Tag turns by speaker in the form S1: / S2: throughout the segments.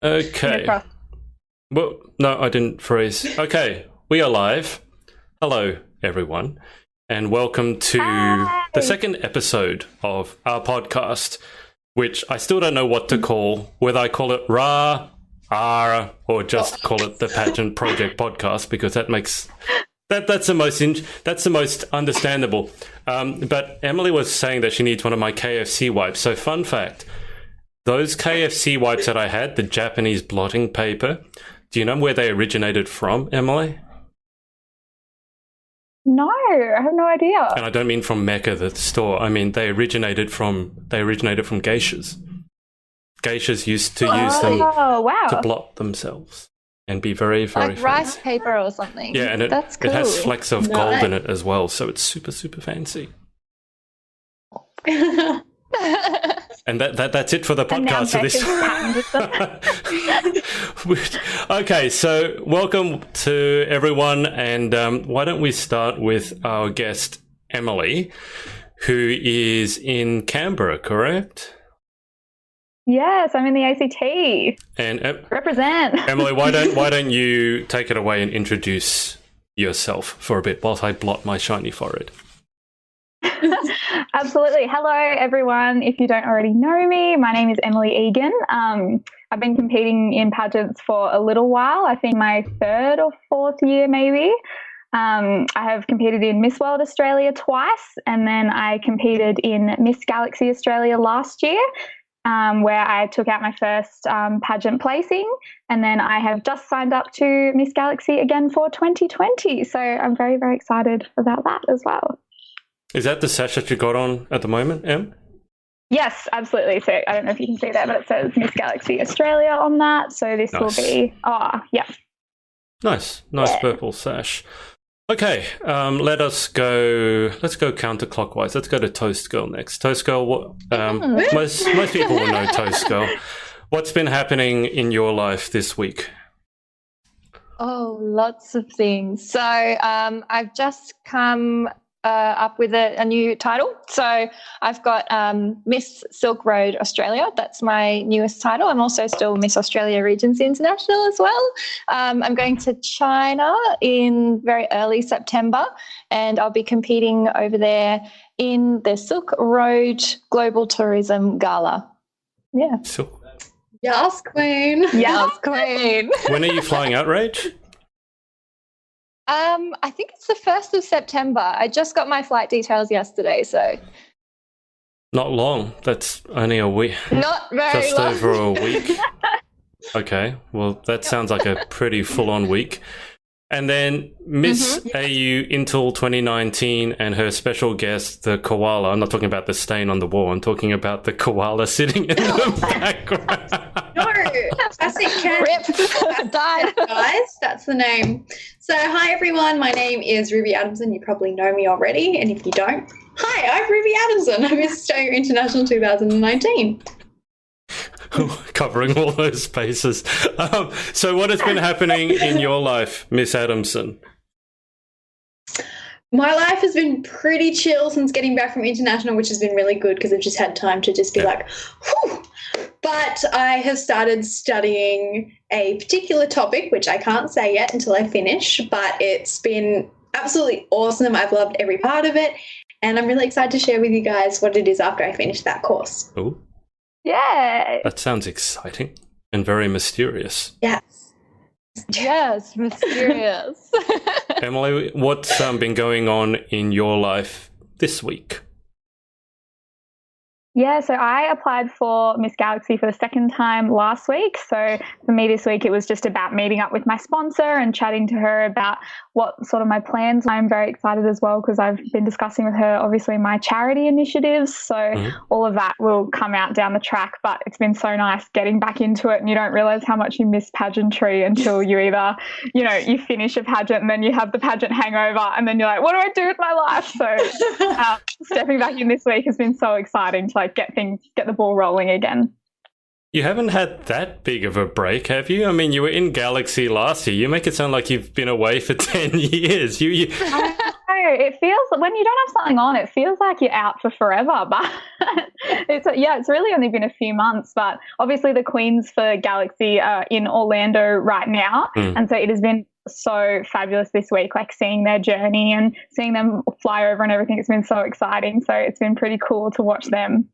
S1: Okay. Well, no, I didn't freeze. Okay, we are live. Hello, everyone, and welcome to the second episode of our podcast, which I still don't know what to call, whether I call it or just call it the Pageant Project Podcast, because that makes that's the most understandable. But Emily was saying that she needs one of my KFC wipes. So, fun fact. Those KFC wipes that I had, the Japanese blotting paper, do you know where they originated from, Emily?
S2: No, I have no idea.
S1: And I don't mean from Mecca, the store. I mean they originated from geishas. Geishas used to use them to blot themselves and be very, very
S3: like
S1: fancy.
S3: Rice paper or something.
S1: Yeah, and
S3: That's cool.
S1: It has flecks of gold in it as well, so it's super, super fancy. And that's it for the podcast for this. Okay, so welcome to everyone, and why don't we start with our guest Emily, who is in Canberra, correct?
S2: Yes, I'm in the ACT.
S1: And
S2: represent.
S1: Emily, why don't you take it away and introduce yourself for a bit whilst I blot my shiny forehead?
S2: Absolutely. Hello, everyone. If you don't already know me, my name is Emily Egan. I've been competing in pageants for a little while. I think my third or fourth year, maybe. I have competed in Miss World Australia twice, and then I competed in Miss Galaxy Australia last year, where I took out my first pageant placing, and then I have just signed up to Miss Galaxy again for 2020. So I'm very, very excited about that as well.
S1: Is that the sash that you got on at the moment, Em?
S2: Yes, absolutely. So I don't know if you can see that, but it says Miss Galaxy Australia on that. So this will be,
S1: Nice purple sash. Okay, let's go counterclockwise. Let's go to Toast Girl next. Toast Girl, most people will know Toast Girl. What's been happening in your life this week?
S3: Oh, lots of things. So I've just come up with a new title. So I've got Miss Silk Road Australia. That's my newest title. I'm also still Miss Australia Regency International as well. I'm going to China in very early September, and I'll be competing over there in the Silk Road Global Tourism Gala. Yeah.
S4: Yes, Queen.
S3: Yes, Queen.
S1: When are you flying out, Rach?
S3: I think it's the 1st of September. I just got my flight details yesterday, so.
S1: Not long. That's only a week.
S3: Not very
S1: just
S3: long.
S1: over a week. Okay, well, that sounds like a pretty full-on week. And then Miss AU Intel 2019 and her special guest, the koala. I'm not talking about the stain on the wall. I'm talking about the koala sitting in the background.
S4: No, classic cat.
S3: Rip. Died.
S4: Guys, that's the name. So, hi everyone. My name is Ruby Adamson. You probably know me already, and if you don't, hi, I'm Ruby Adamson. I'm Miss Australia International 2019.
S1: Covering all those spaces. So what has been happening in your life, Miss Adamson?
S4: My life has been pretty chill since getting back from international, which has been really good because I've just had time to just be like, whew. But I have started studying a particular topic, which I can't say yet until I finish, but it's been absolutely awesome. I've loved every part of it, and I'm really excited to share with you guys what it is after I finish that course.
S1: Oh.
S2: Yeah.
S1: That sounds exciting and very mysterious.
S4: Yes.
S3: Yes, mysterious.
S1: Emily, what's been going on in your life this week?
S2: Yeah, so I applied for Miss Galaxy for the second time last week. So for me this week, it was just about meeting up with my sponsor and chatting to her about what sort of my plans. I'm very excited as well because I've been discussing with her, obviously, my charity initiatives. So all of that will come out down the track. But it's been so nice getting back into it, and you don't realize how much you miss pageantry until you either, you finish a pageant and then you have the pageant hangover and then you're like, what do I do with my life? So stepping back in this week has been so exciting to get the ball rolling again.
S1: You haven't had that big of a break, have you? I mean, you were in Galaxy last year. You make it sound like you've been away for 10 years.
S2: I It feels, when you don't have something on, it feels like you're out for forever. But it's really only been a few months. But obviously the Queens for Galaxy are in Orlando right now. And so it has been so fabulous this week, like seeing their journey and seeing them fly over and everything. It's been so exciting. So it's been pretty cool to watch them,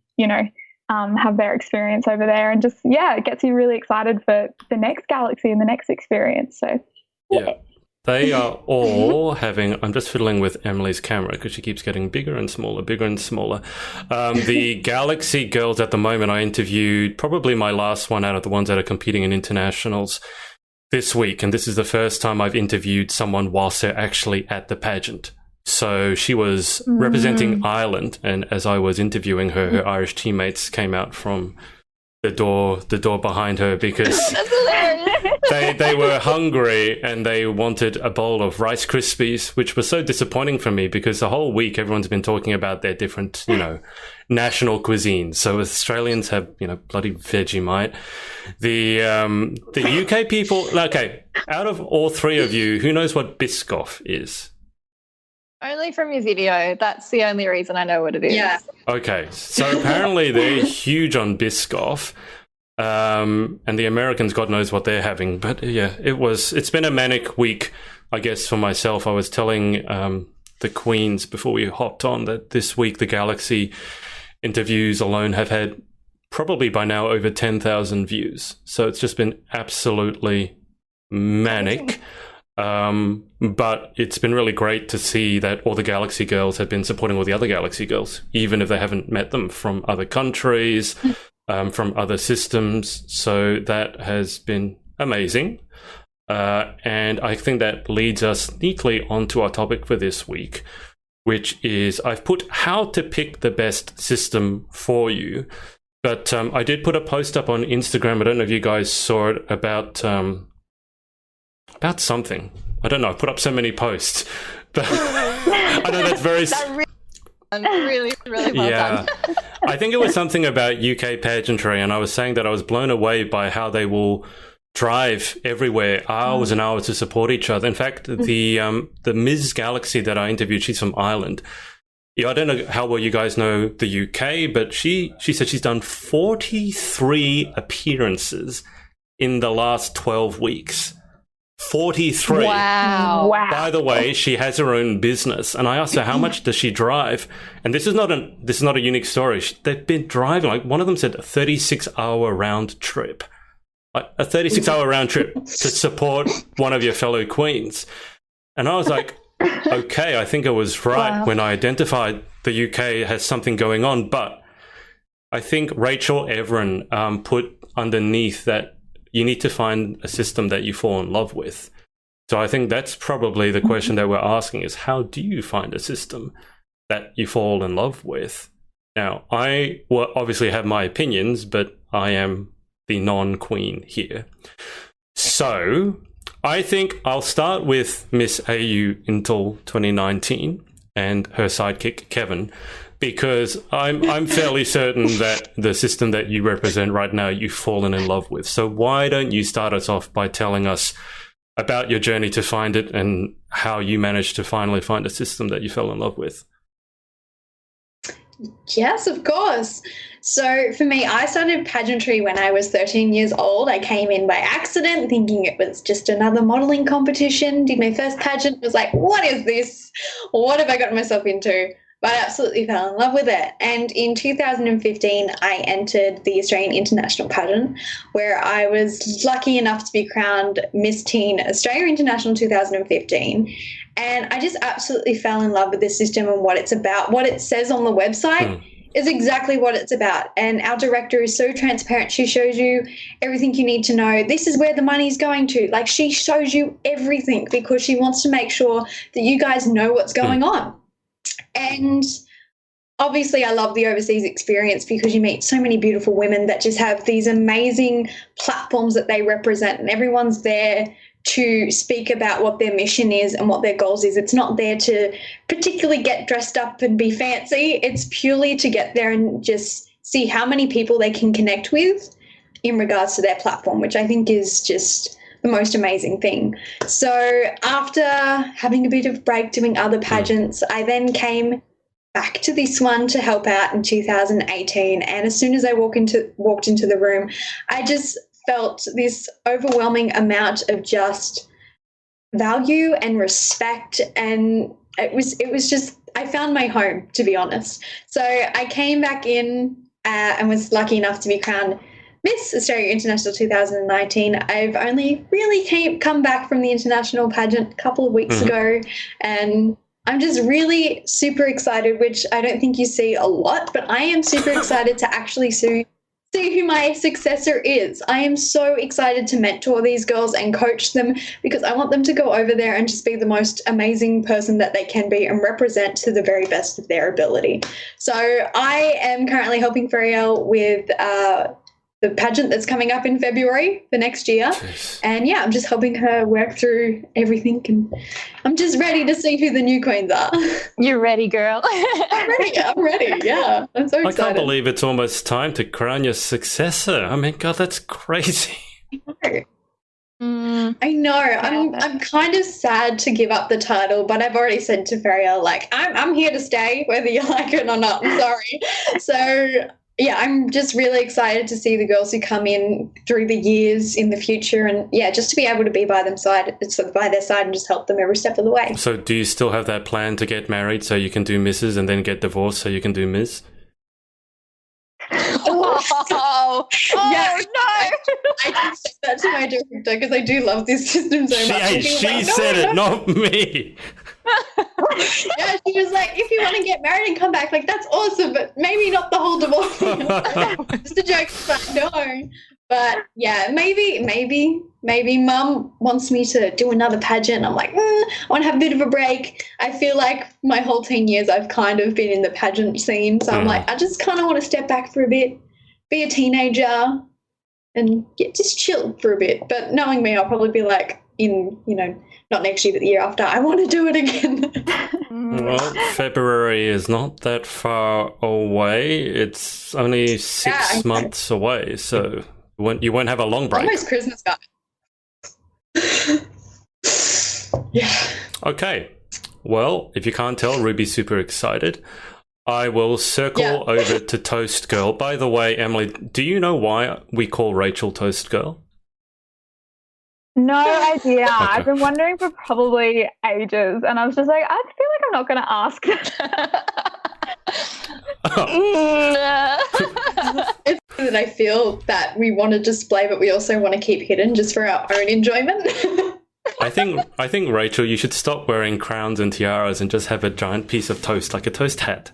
S2: have their experience over there, and just, it gets you really excited for the next Galaxy and the next experience. So
S1: yeah. They are all having, I'm just fiddling with Emily's camera because she keeps getting bigger and smaller, bigger and smaller. The Galaxy girls at the moment, I interviewed probably my last one out of the ones that are competing in internationals this week. And this is the first time I've interviewed someone whilst they're actually at the pageant. So she was representing Ireland. And as I was interviewing her, her Irish teammates came out from the door behind her because they were hungry and they wanted a bowl of Rice Krispies, which was so disappointing for me because the whole week everyone's been talking about their different, national cuisines. So Australians have, bloody Vegemite. The UK people, okay, out of all three of you, who knows what Biscoff is?
S3: Only from your video. That's the only reason I know what it is.
S4: Yeah.
S1: Okay, so apparently they're huge on Biscoff, and the Americans, God knows what they're having. But yeah, it's been a manic week, I guess, for myself. I was telling the Queens before we hopped on that this week the Galaxy interviews alone have had probably by now over 10,000 views. So it's just been absolutely manic. But it's been really great to see that all the Galaxy girls have been supporting all the other Galaxy girls, even if they haven't met them, from other countries, from other systems. So that has been amazing. And I think that leads us neatly onto our topic for this week, which is I've put how to pick the best system for you. But I did put a post up on Instagram. I don't know if you guys saw it about something. I don't know. I put up so many posts. But I know that's very...
S3: really well done.
S1: I think it was something about UK pageantry, and I was saying that I was blown away by how they will drive everywhere, hours and hours to support each other. In fact, the Ms. Galaxy that I interviewed, she's from Ireland. Yeah, I don't know how well you guys know the UK, but she said she's done 43 appearances in the last 12 weeks. 43.
S3: Wow.
S1: By the way, she has her own business, and I asked her how much does she drive, and this is not a unique story. They've been driving, like one of them said, a 36-hour round trip, like a 36-hour round trip to support one of your fellow queens. And I was like, okay, I think I was right when I identified the UK has something going on, but I think Rachel Everin put underneath that you need to find a system that you fall in love with. So I think that's probably the question that we're asking is, how do you find a system that you fall in love with? Now, I will obviously have my opinions, but I am the non-queen here. So I think I'll start with Miss AU until 2019 and her sidekick, Kevin, because I'm fairly certain that the system that you represent right now, you've fallen in love with. So why don't you start us off by telling us about your journey to find it and how you managed to finally find a system that you fell in love with?
S4: Yes, of course. So for me, I started pageantry when I was 13 years old. I came in by accident thinking it was just another modelling competition. Did my first pageant, was like, what is this? What have I gotten myself into? But I absolutely fell in love with it. And in 2015, I entered the Australian International Pageant, where I was lucky enough to be crowned Miss Teen Australia International 2015. And I just absolutely fell in love with this system and what it's about. What it says on the website is exactly what it's about. And our director is so transparent. She shows you everything you need to know. This is where the money's going to. Like, she shows you everything because she wants to make sure that you guys know what's going on. And obviously I love the overseas experience because you meet so many beautiful women that just have these amazing platforms that they represent, and everyone's there to speak about what their mission is and what their goals is. It's not there to particularly get dressed up and be fancy. It's purely to get there and just see how many people they can connect with in regards to their platform, which I think is just the most amazing thing. So after having a bit of break doing other pageants, I then came back to this one to help out in 2018. And as soon as I walked into the room, I just felt this overwhelming amount of just value and respect, and it was just, I found my home, to be honest. So I came back in and was lucky enough to be crowned Miss Australia International 2019. I've only really come back from the international pageant a couple of weeks ago, and I'm just really super excited, which I don't think you see a lot, but I am super excited to actually see who my successor is. I am so excited to mentor these girls and coach them, because I want them to go over there and just be the most amazing person that they can be and represent to the very best of their ability. So I am currently helping Fariel with the pageant that's coming up in February for next year.
S1: Jeez.
S4: And yeah, I'm just helping her work through everything, and I'm just ready to see who the new queens are.
S3: You're ready, girl.
S4: I'm ready. Yeah, I'm so excited.
S1: I can't believe it's almost time to crown your successor. I mean, God, that's crazy.
S4: I know. I'm kind of sad to give up the title, but I've already said to Fariel, like, I'm here to stay, whether you like it or not. I'm sorry. So yeah, I'm just really excited to see the girls who come in through the years in the future, and yeah, just to be able to be by their side and just help them every step of the way.
S1: So do you still have that plan to get married so you can do Mrs. and then get divorced so you can do Ms.?
S3: Oh,
S4: Yeah.
S3: no.
S4: I can say that to my director, because I do love this system so much.
S1: She said it, not me.
S4: Yeah, she was like, if you want to get married and come back, like, that's awesome, but maybe not the whole divorce. Just a joke, but no. But yeah, maybe Mum wants me to do another pageant. I'm like, I want to have a bit of a break. I feel like my whole teen years I've kind of been in the pageant scene, so I'm like, I just kind of want to step back for a bit, be a teenager, and just chill for a bit. But knowing me, I'll probably be like, not next year, but the year after, I want to do it again.
S1: Well, February is not that far away. It's only 6 months away, so you won't have a long break.
S4: Almost Christmas, guys. Yeah.
S1: Okay. Well, if you can't tell, Ruby's super excited. I will circle over to Toast Girl. By the way, Emily, do you know why we call Rachel Toast Girl?
S2: No idea. Okay. I've been wondering for probably ages, and I was just like, I feel like I'm not going to ask. It's
S4: that I feel that we want to display, but we also want to keep hidden just for our own enjoyment.
S1: I think Rachel, you should stop wearing crowns and tiaras and just have a giant piece of toast, like a toast hat.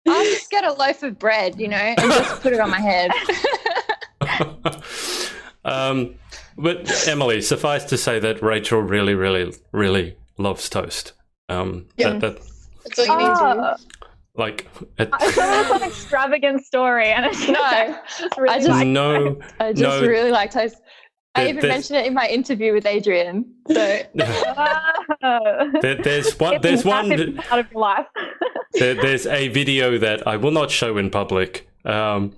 S3: I'll just get a loaf of bread, and just put it on my head.
S1: But Emily, suffice to say that Rachel really, really, really loves toast.
S4: That's all you need to do.
S1: Like,
S2: I thought it was an extravagant story, and it's
S3: I just really like toast. I even mentioned it in my interview with Adrian. So
S1: there's one
S2: part of your life.
S1: There's a video that I will not show in public. But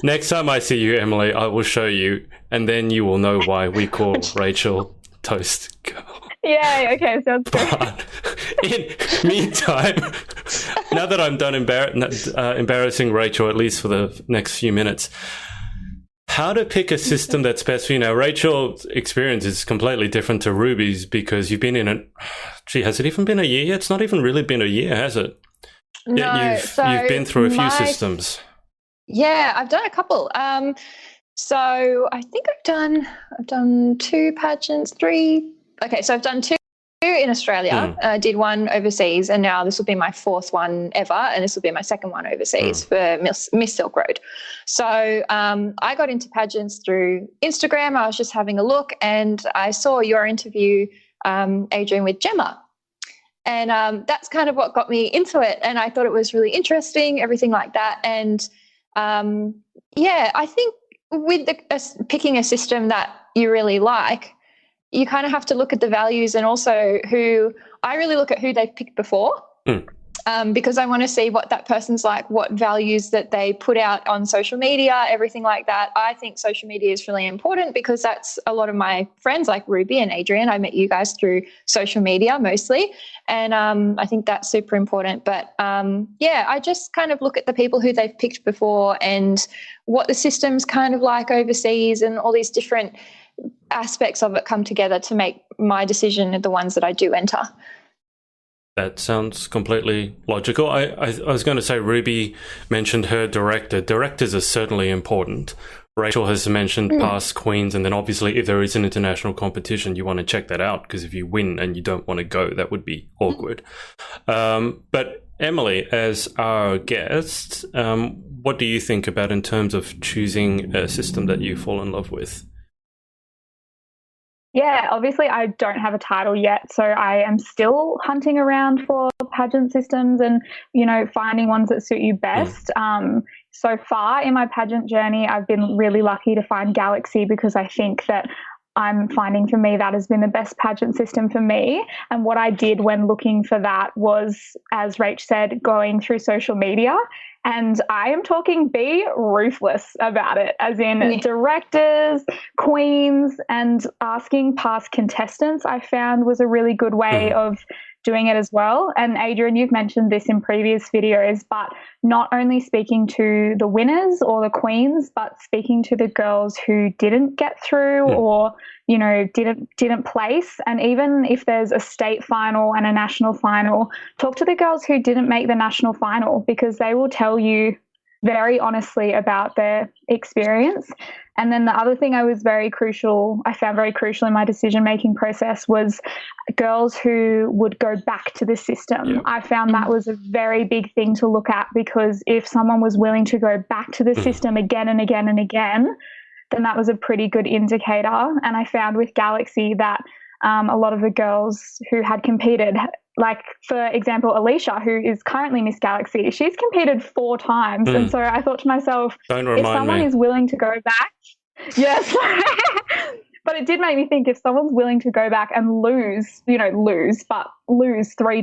S1: next time I see you, Emily, I will show you, and then you will know why we call Rachel Toast Girl.
S2: Yeah, okay, sounds good.
S1: But in meantime, now that I'm done embarrassing Rachel, at least for the next few minutes, how to pick a system that's best for you. Now, Rachel's experience is completely different to Ruby's, because you've been in it. Gee, has it even been a year yet? It's not even really been a year, has it?
S3: No,
S1: you've been through a few systems.
S3: Yeah, I've done a couple. So I think I've done 2 pageants, 3. Okay, so I've done 2 in Australia. I did one overseas, and now this will be my 4th one ever, and this will be my 2nd one overseas for Miss Silk Road. So I got into pageants through Instagram. I was just having a look, and I saw your interview, Adrian, with Gemma. And that's kind of what got me into it. And I thought it was really interesting, everything like that. And I think with picking a system that you really like, you kind of have to look at the values, and also I really look at who they've picked before. because I want to see what that person's like, what values that they put out on social media, everything like that. I think social media is really important because that's a lot of my friends like Ruby and Adrian. I met you guys through social media mostly. And I think that's super important. But I just kind of look at the people who they've picked before and what the system's kind of like overseas, and all these different aspects of it come together to make my decision at the ones that I do enter.
S1: That sounds completely logical. I was going to say Ruby mentioned her director. Directors are certainly important. Rachel has mentioned past queens, and then obviously if there is an international competition, you want to check that out, because if you win and you don't want to go, that would be awkward. But Emily, as our guest, what do you think about in terms of choosing a system that you fall in love with?
S2: Yeah, obviously I don't have a title yet, so I am still hunting around for pageant systems and, finding ones that suit you best. So far in my pageant journey, I've been really lucky to find Galaxy, because I think that I'm finding for me that has been the best pageant system for me. And what I did when looking for that was, as Rach said, going through social media. And I am talking be ruthless about it, as in directors, queens, and asking past contestants, I found was a really good way of doing it as well. And Adrian, you've mentioned this in previous videos, but not only speaking to the winners or the queens, but speaking to the girls who didn't get through or, didn't place. And even if there's a state final and a national final, talk to the girls who didn't make the national final, because they will tell you very honestly about their experience. And then the other thing I found very crucial in my decision-making process was girls who would go back to the system. Yep. I found that was a very big thing to look at, because if someone was willing to go back to the system again and again and again, then that was a pretty good indicator. And I found with Galaxy that a lot of the girls who had competed, like, for example, Alicia, who is currently Miss Galaxy, she's competed 4 times. And so I thought to myself, if someone is willing to go back, yes. But it did make me think, if someone's willing to go back and lose 3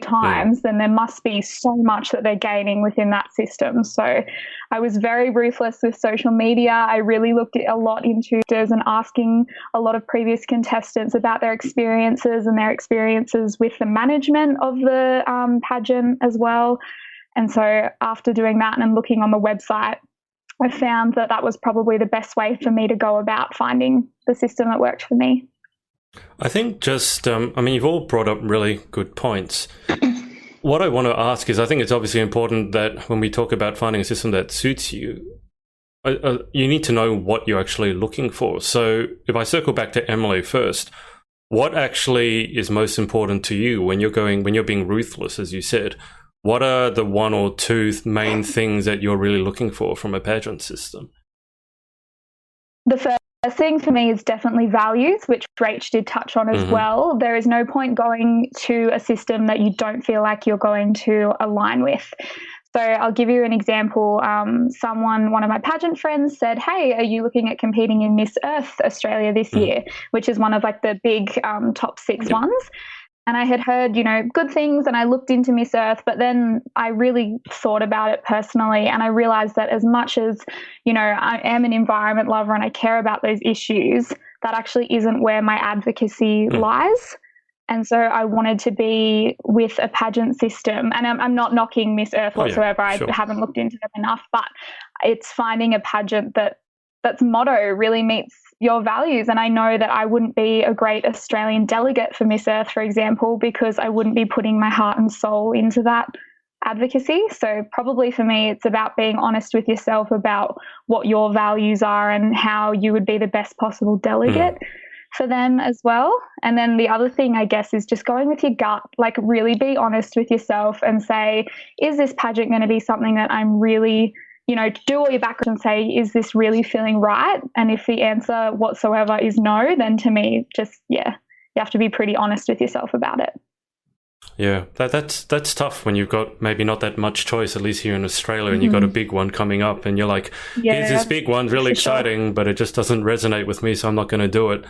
S2: times, then there must be so much that they're gaining within that system. So I was very ruthless with social media. I really looked a lot into it and asking a lot of previous contestants about their experiences and their experiences with the management of the pageant as well. And so after doing that and looking on the website, I found that was probably the best way for me to go about finding the system that worked for me.
S1: I think you've all brought up really good points. What I want to ask is, I think it's obviously important that when we talk about finding a system that suits you, you need to know what you're actually looking for. So if I circle back to Emily first, what actually is most important to you when you're being ruthless, as you said? What are the 1 or 2 main things that you're really looking for from a pageant system?
S2: The first thing for me is definitely values, which Rach did touch on as well. There is no point going to a system that you don't feel like you're going to align with. So I'll give you an example. One of my pageant friends said, hey, are you looking at competing in Miss Earth Australia this year, which is one of like the big top 6 ones. And I had heard, good things, and I looked into Miss Earth, but then I really thought about it personally, and I realised that as much as, I am an environment lover and I care about those issues, that actually isn't where my advocacy lies. And so I wanted to be with a pageant system, and I'm not knocking Miss Earth whatsoever. I haven't looked into them enough, but it's finding a pageant that's motto really meets your values. And I know that I wouldn't be a great Australian delegate for Miss Earth, for example, because I wouldn't be putting my heart and soul into that advocacy. So probably for me, it's about being honest with yourself about what your values are and how you would be the best possible delegate for them as well. And then the other thing, I guess, is just going with your gut, like really be honest with yourself and say, is this pageant going to be something that I'm really, do all your background and say, is this really feeling right? And if the answer whatsoever is no, then to me, you have to be pretty honest with yourself about it.
S1: Yeah, that's tough when you've got maybe not that much choice, at least here in Australia, and you've got a big one coming up and you're like, here's this big one, really exciting, but it just doesn't resonate with me, so I'm not going to do it.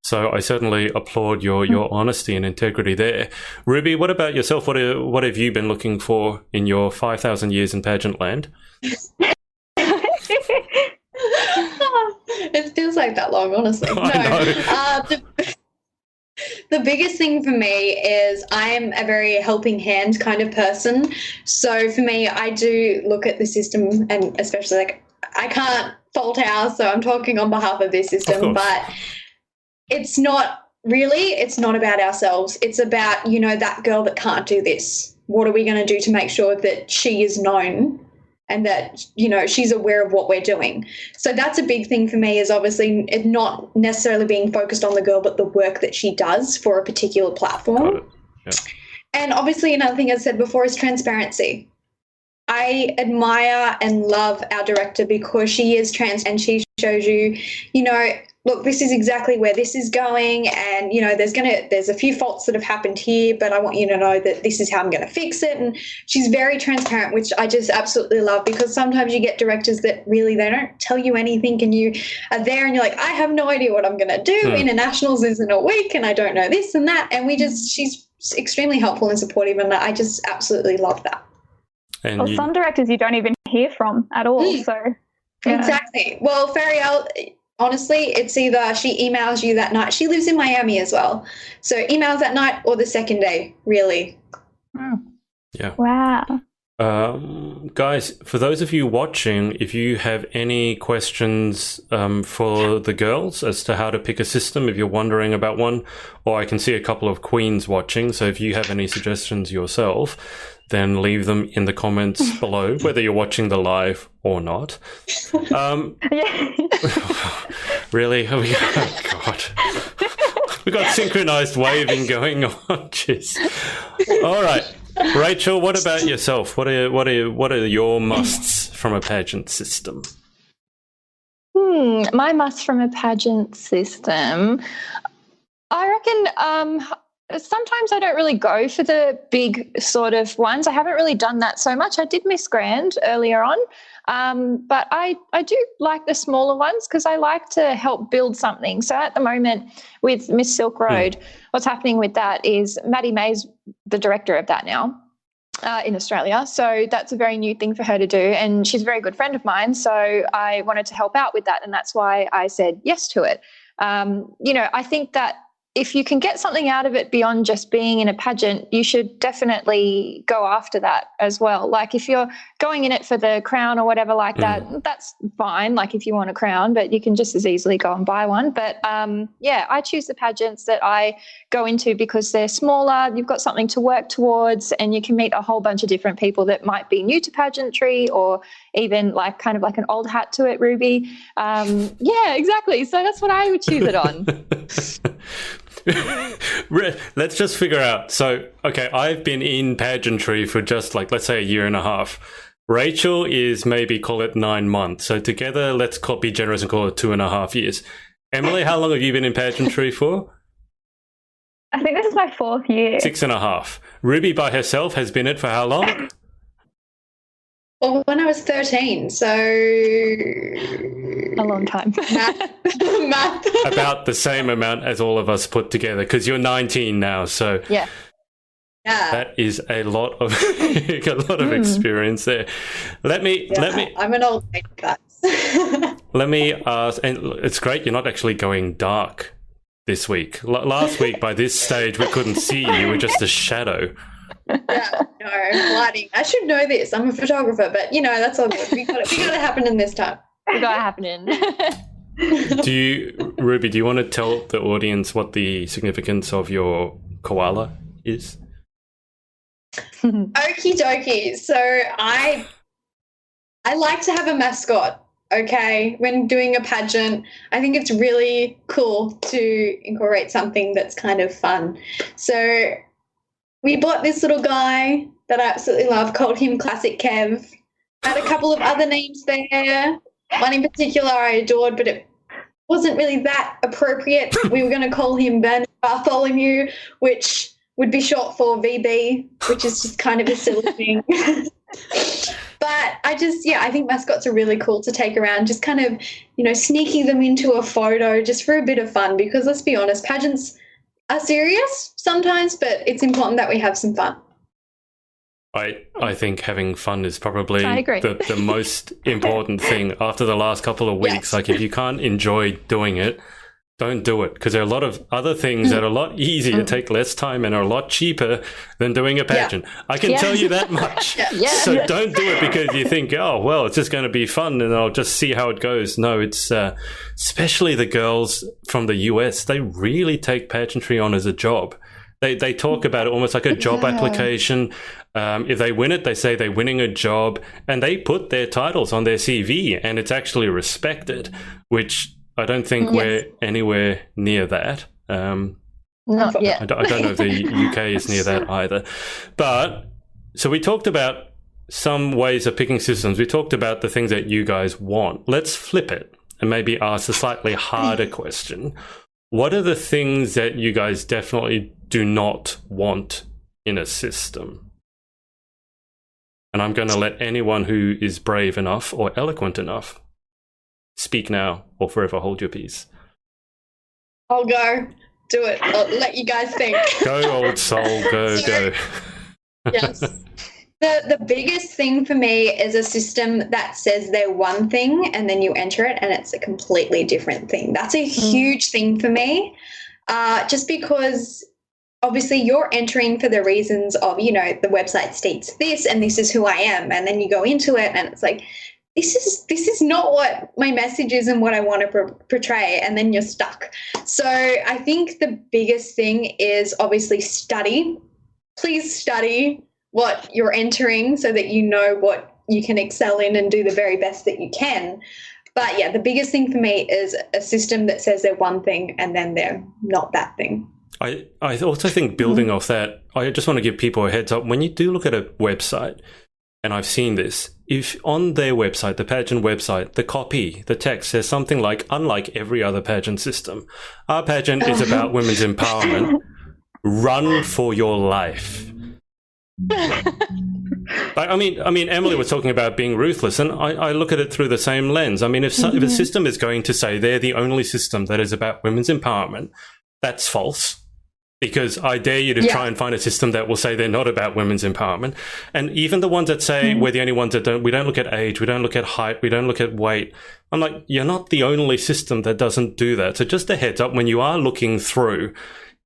S1: So I certainly applaud your honesty and integrity there. Ruby, what about yourself? What have you been looking for in your 5,000 years in pageant land?
S4: It feels like that long, honestly. The biggest thing for me is I am a very helping hand kind of person. So for me, I do look at the system, and especially like I can't fault ours, so I'm talking on behalf of this system, but it's not about ourselves. It's about, you know, that girl that can't do this. What are we going to do to make sure that she is known and that, you know, she's aware of what we're doing? So that's a big thing for me, is obviously it not necessarily being focused on the girl, but the work that she does for a particular platform.
S1: Yeah. And
S4: obviously another thing I said before is transparency. I admire and love our director because she is trans and she shows you, you know, look, this is exactly where this is going, and, you know, there's a few faults that have happened here, but I want you to know that this is how I'm going to fix it. And she's very transparent, which I just absolutely love, because sometimes you get directors that really, they don't tell you anything, and you are there and you're like, I have no idea what I'm going to do. Internationals is in a week and I don't know this and that. And she's extremely helpful and supportive, and I just absolutely love that.
S2: And some directors you don't even hear from at all. So yeah.
S4: Exactly. Well, Fariel, honestly, it's either she emails you that night. She lives in Miami as well. So emails that night or the second day, really.
S1: Yeah.
S2: Wow.
S1: Guys, for those of you watching, if you have any questions for the girls as to how to pick a system, if you're wondering about one, or I can see a couple of queens watching, so if you have any suggestions yourself, then leave them in the comments below, whether you're watching the live or not. Really? Oh, God. We got synchronized waving going on. Jeez. All right. Rachel, what about yourself? What are your musts from a pageant system?
S3: My must from a pageant system, I reckon sometimes I don't really go for the big sort of ones. I haven't really done that so much. I did Miss Grand earlier on, but I do like the smaller ones because I like to help build something. So at the moment with Miss Silk Road, what's happening with that is Maddie May's the director of that now in Australia. So that's a very new thing for her to do, and she's a very good friend of mine. So I wanted to help out with that, and that's why I said yes to it. You know, I think that if you can get something out of it beyond just being in a pageant, you should definitely go after that as well. Like if you're going in it for the crown or whatever like that, that's fine, like if you want a crown, but you can just as easily go and buy one. But yeah, I choose the pageants that I go into because they're smaller, you've got something to work towards, and you can meet a whole bunch of different people that might be new to pageantry or even like kind of like an old hat to it, Ruby. Yeah, exactly. So that's what I would choose it on.
S1: Let's just figure out. So, okay, I've been in pageantry for just like, let's say a year and a half. Rachel is maybe call it 9 months. So together, let's be generous and call it 2.5 years. Emily, how long have you been in pageantry for?
S2: I think this is my 4th year.
S1: 6.5. Ruby by herself has been it for how long?
S4: Well, when I was 13, so...
S3: A long time.
S4: Math.
S1: About the same amount as all of us put together, because you're 19 now, so...
S3: Yeah.
S1: That is a lot of experience there. Let me.
S4: I'm an old lady, guys.
S1: Let me ask, and it's great you're not actually going dark this week. Last week, by this stage, we couldn't see you; you were just a shadow.
S4: Yeah, no lighting. I should know this. I'm a photographer, but you know that's all good. We got it happening this time.
S3: We got it happening.
S1: Ruby? Do you want to tell the audience what the significance of your koala is?
S4: Okie dokie. So I like to have a mascot. Okay, when doing a pageant, I think it's really cool to incorporate something that's kind of fun. So we bought this little guy that I absolutely love, called him Classic Kev. I had a couple of other names there. One in particular I adored, but it wasn't really that appropriate. We were going to call him Ben Bartholomew, which would be short for VB, which is just kind of a silly thing. But I think mascots are really cool to take around, just kind of, sneaking them into a photo just for a bit of fun, because let's be honest, pageants are serious sometimes, but it's important that we have some fun.
S1: I think having fun is probably
S3: I agree.
S1: the most important thing after the last couple of weeks.
S4: Yes.
S1: Like, if you can't enjoy doing it, don't do it, because there are a lot of other things that are a lot easier, take less time, and are a lot cheaper than doing a pageant. I can tell you that much. So don't do it because you think, oh, well, it's just going to be fun and I'll just see how it goes. No, it's especially the girls from the US, they really take pageantry on as a job. They talk about it almost like a job application. If they win it, they say they're winning a job, and they put their titles on their CV, and it's actually respected, which I don't think we're anywhere near that.
S3: Not yet.
S1: I don't know if the UK is near that either. But so we talked about some ways of picking systems. We talked about the things that you guys want. Let's flip it and maybe ask a slightly harder question. What are the things that you guys definitely do not want in a system? And I'm going to let anyone who is brave enough or eloquent enough speak now or forever hold your peace.
S4: I'll go. Do it. I'll let you guys think.
S1: Go, old soul. Go.
S4: Yes. The biggest thing for me is a system that says they're one thing and then you enter it and it's a completely different thing. That's a huge thing for me, just because obviously you're entering for the reasons of, the website states this and this is who I am. And then you go into it and it's like, this is not what my message is and what I want to portray, and then you're stuck. So I think the biggest thing is obviously study. Please study what you're entering so that you know what you can excel in and do the very best that you can. But yeah, the biggest thing for me is a system that says they're one thing and then they're not that thing.
S1: I also think, building off that, I just want to give people a heads up. When you do look at a website, and I've seen this, if on their website, the pageant website, the copy, the text says something like, unlike every other pageant system, our pageant is about women's empowerment, run for your life. I mean, Emily was talking about being ruthless, and I look at it through the same lens. I mean, if a system is going to say they're the only system that is about women's empowerment, that's false. Because I dare you to try and find a system that will say they're not about women's empowerment. And even the ones that say we're the only ones that we don't look at age, we don't look at height, we don't look at weight. I'm like, you're not the only system that doesn't do that. So just a heads up, when you are looking through,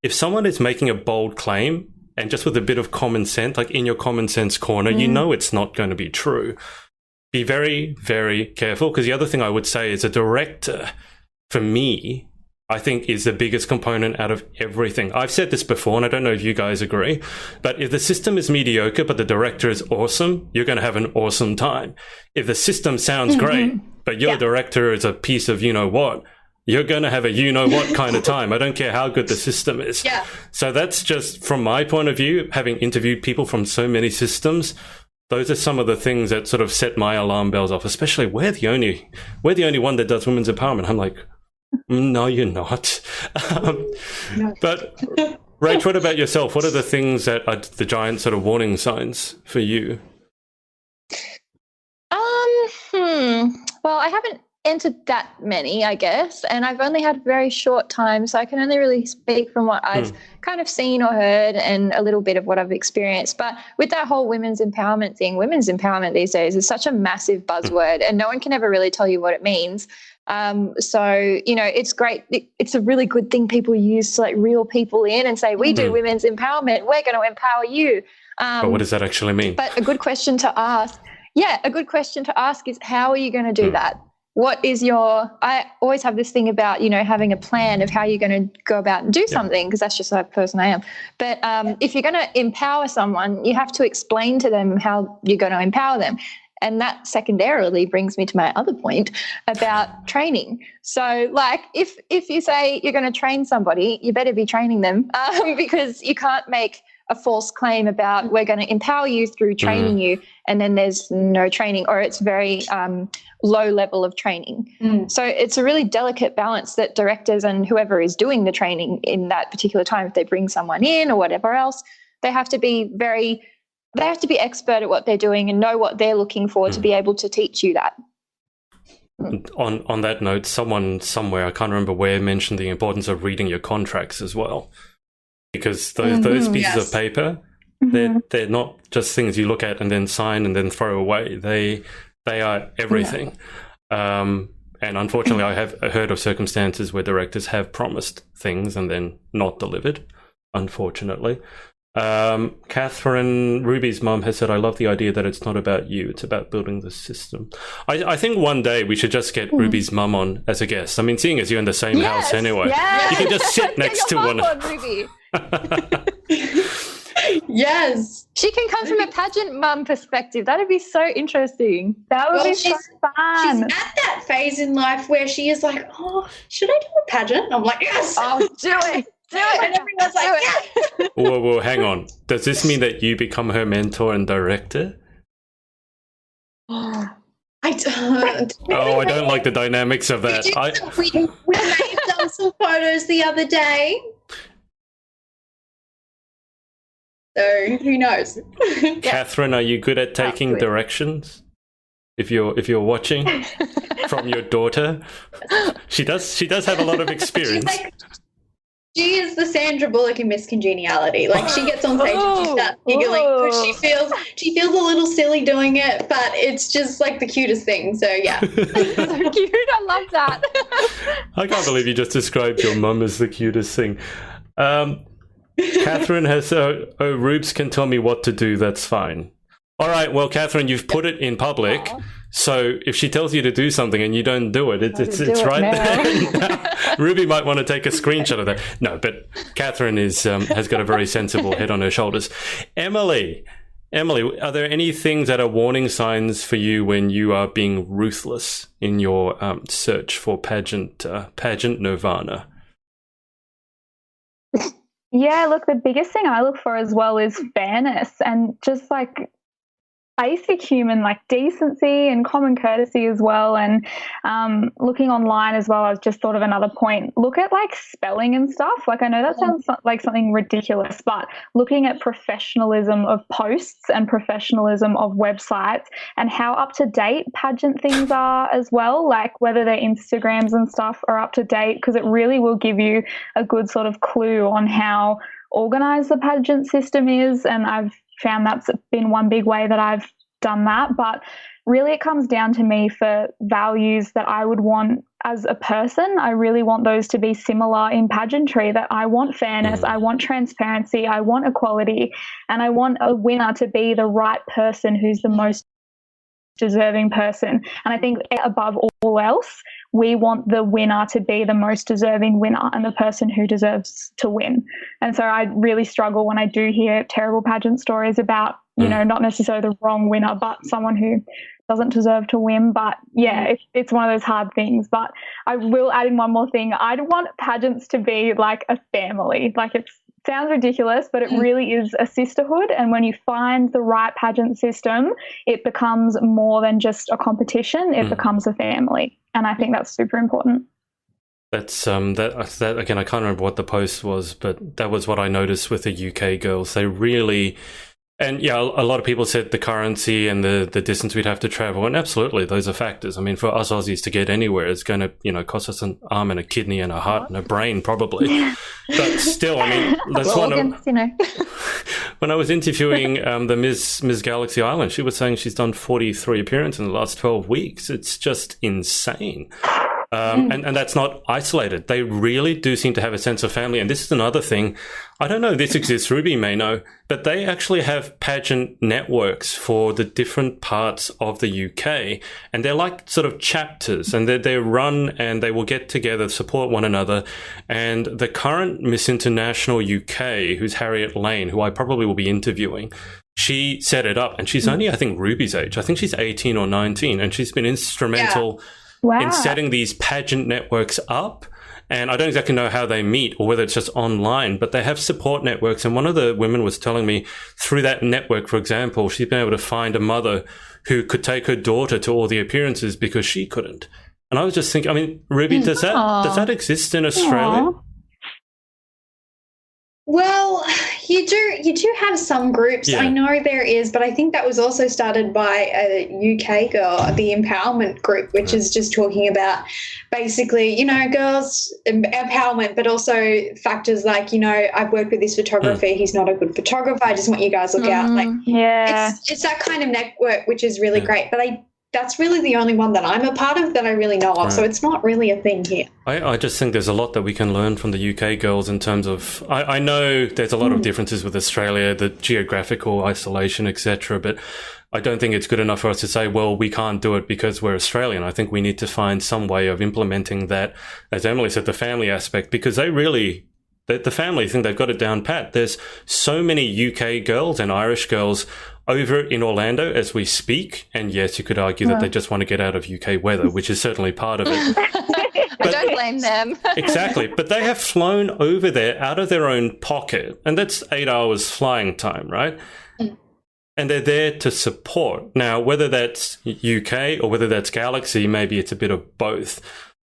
S1: if someone is making a bold claim and just with a bit of common sense, like in your common sense corner, you know it's not going to be true. Be very, very careful. Because the other thing I would say is a director, for me, I think is the biggest component out of everything. I've said this before, and I don't know if you guys agree, but if the system is mediocre, but the director is awesome, you're going to have an awesome time. If the system sounds great, but your director is a piece of you-know-what, you're going to have a you-know-what kind of time. I don't care how good the system is. Yeah. So that's just from my point of view, having interviewed people from so many systems, those are some of the things that sort of set my alarm bells off, especially we're the only one that does women's empowerment. I'm like, no, you're not. But Rach, what about yourself? What are the things that are the giant sort of warning signs for you?
S3: Well, I haven't entered that many, I guess, and I've only had very short time, so I can only really speak from what I've kind of seen or heard and a little bit of what I've experienced. But with that whole women's empowerment thing, women's empowerment these days is such a massive buzzword, and no one can ever really tell you what it means. So, it's great. It's a really good thing people use to like reel people in and say, we do women's empowerment. We're going to empower you.
S1: But what does that actually mean?
S3: But a good question to ask. Yeah, a good question to ask is, how are you going to do that? What is I always have this thing about, having a plan of how you're going to go about and do something, because that's just the person I am. But if you're going to empower someone, you have to explain to them how you're going to empower them. And that secondarily brings me to my other point about training. So, like, if you say you're going to train somebody, you better be training them, because you can't make a false claim about we're going to empower you through training you, and then there's no training, or it's very low level of training. So it's a really delicate balance that directors and whoever is doing the training in that particular time, if they bring someone in or whatever else, they have to be very they have to be expert at what they're doing and know what they're looking for to be able to teach you that.
S1: On that note, someone somewhere, I can't remember where, mentioned the importance of reading your contracts as well, because those pieces of paper, they're not just things you look at and then sign and then throw away. They are everything. And unfortunately, I have heard of circumstances where directors have promised things and then not delivered, unfortunately. Catherine, Ruby's mum, has said, I love the idea that it's not about you, it's about building the system. I think one day we should just get Ruby's mum on as a guest. I mean, seeing as you're in the same house anyway, you can just sit next to one.
S3: Ruby.
S4: Yes.
S3: She can come from a pageant mum perspective. That'd be so interesting.
S2: That would be so fun.
S4: She's at that phase in life where she is like, oh, should I do a pageant? I'm like, yes.
S3: Oh, do it. Do it.
S4: And everyone's like, yes.
S1: Whoa, hang on. Does this mean that you become her mentor and director?
S4: I don't.
S1: Oh, I don't like the dynamics of that.
S4: We made some photos the other day. So who knows?
S1: Catherine, are you good at taking directions? If you're watching from your daughter, she does have a lot of experience.
S4: She is the Sandra Bullock in Miss Congeniality. Like, she gets on stage and she starts giggling because she feels a little silly doing it, but it's just like the cutest thing. So yeah,
S3: so cute. I love that.
S1: I can't believe you just described your mum as the cutest thing. Catherine has Rubes can tell me what to do. That's fine. All right. Well, Catherine, you've put it in public. Aww. So if she tells you to do something and you don't do it, it's right there. Ruby might want to take a screenshot of that. No, but Catherine has got a very sensible head on her shoulders. Emily, are there any things that are warning signs for you when you are being ruthless in your search for pageant nirvana?
S2: Yeah, look, the biggest thing I look for as well is fairness and just like basic human like decency and common courtesy as well. And looking online as well, I've just thought of another point. Look at like spelling and stuff. Like, I know that sounds like something ridiculous, but looking at professionalism of posts and professionalism of websites and how up to date pageant things are as well, like whether their Instagrams and stuff are up to date, because it really will give you a good sort of clue on how organized the pageant system is. And I've found that's been one big way that I've done that. But really it comes down to me for values that I would want as a person. I really want those to be similar in pageantry, that I want fairness, I want transparency, I want equality, and I want a winner to be the right person who's the most deserving person. And I think above all else, we want the winner to be the most deserving winner and the person who deserves to win. And so I really struggle when I do hear terrible pageant stories about, you know, not necessarily the wrong winner, but someone who doesn't deserve to win. But yeah, it's one of those hard things. But I will add in one more thing. I want pageants to be like a family. Like, it sounds ridiculous, but it really is a sisterhood. And when you find the right pageant system, it becomes more than just a competition. It becomes a family. And I think that's super important.
S1: That's that again, I can't remember what the post was, but that was what I noticed with the UK girls. They really, and yeah, a lot of people said the currency and the distance we'd have to travel, and absolutely, those are factors. I mean, for us Aussies to get anywhere, it's going to, you know, cost us an arm and a kidney and a heart and a brain probably. But still, I mean, that's one of, you know. When I was interviewing the Miss Galaxy Island, she was saying she's done 43 appearances in the last 12 weeks. It's just insane. And that's not isolated. They really do seem to have a sense of family. And this is another thing. I don't know if this exists, Ruby may know, but they actually have pageant networks for the different parts of the UK. And they're like sort of chapters, and they're run, and they will get together, support one another. And the current Miss International UK, who's Harriet Lane, who I probably will be interviewing, she set it up. And she's only, I think, Ruby's age. I think she's 18 or 19. And she's been instrumental in setting these pageant networks up. And I don't exactly know how they meet or whether it's just online, but they have support networks. And one of the women was telling me through that network, for example, she's been able to find a mother who could take her daughter to all the appearances because she couldn't. And I was just thinking, I mean, Ruby, does that exist in Australia?
S4: Well, you you do have some groups.
S1: Yeah.
S4: I know there is, but I think that was also started by a UK girl, the Empowerment Group, which is just talking about basically, girls empowerment, but also factors like, I've worked with this photographer. He's not a good photographer. I just want you guys to look out. Like, it's that kind of network, which is really great. But that's really the only one that I'm a part of that I really know of. Right. So it's not really a thing here.
S1: I just think there's a lot that we can learn from the UK girls in terms of, I know there's a lot of differences with Australia, the geographical isolation, etc. But I don't think it's good enough for us to say, well, we can't do it because we're Australian. I think we need to find some way of implementing that, as Emily said, the family aspect, because they really, the family thing, they've got it down pat. There's so many UK girls and Irish girls over in Orlando as we speak. And yes, you could argue that they just want to get out of UK weather, which is certainly part of it.
S3: I don't blame them.
S1: Exactly. But they have flown over there out of their own pocket. And that's 8 hours flying time, right? And they're there to support. Now, whether that's UK or whether that's Galaxy, maybe it's a bit of both.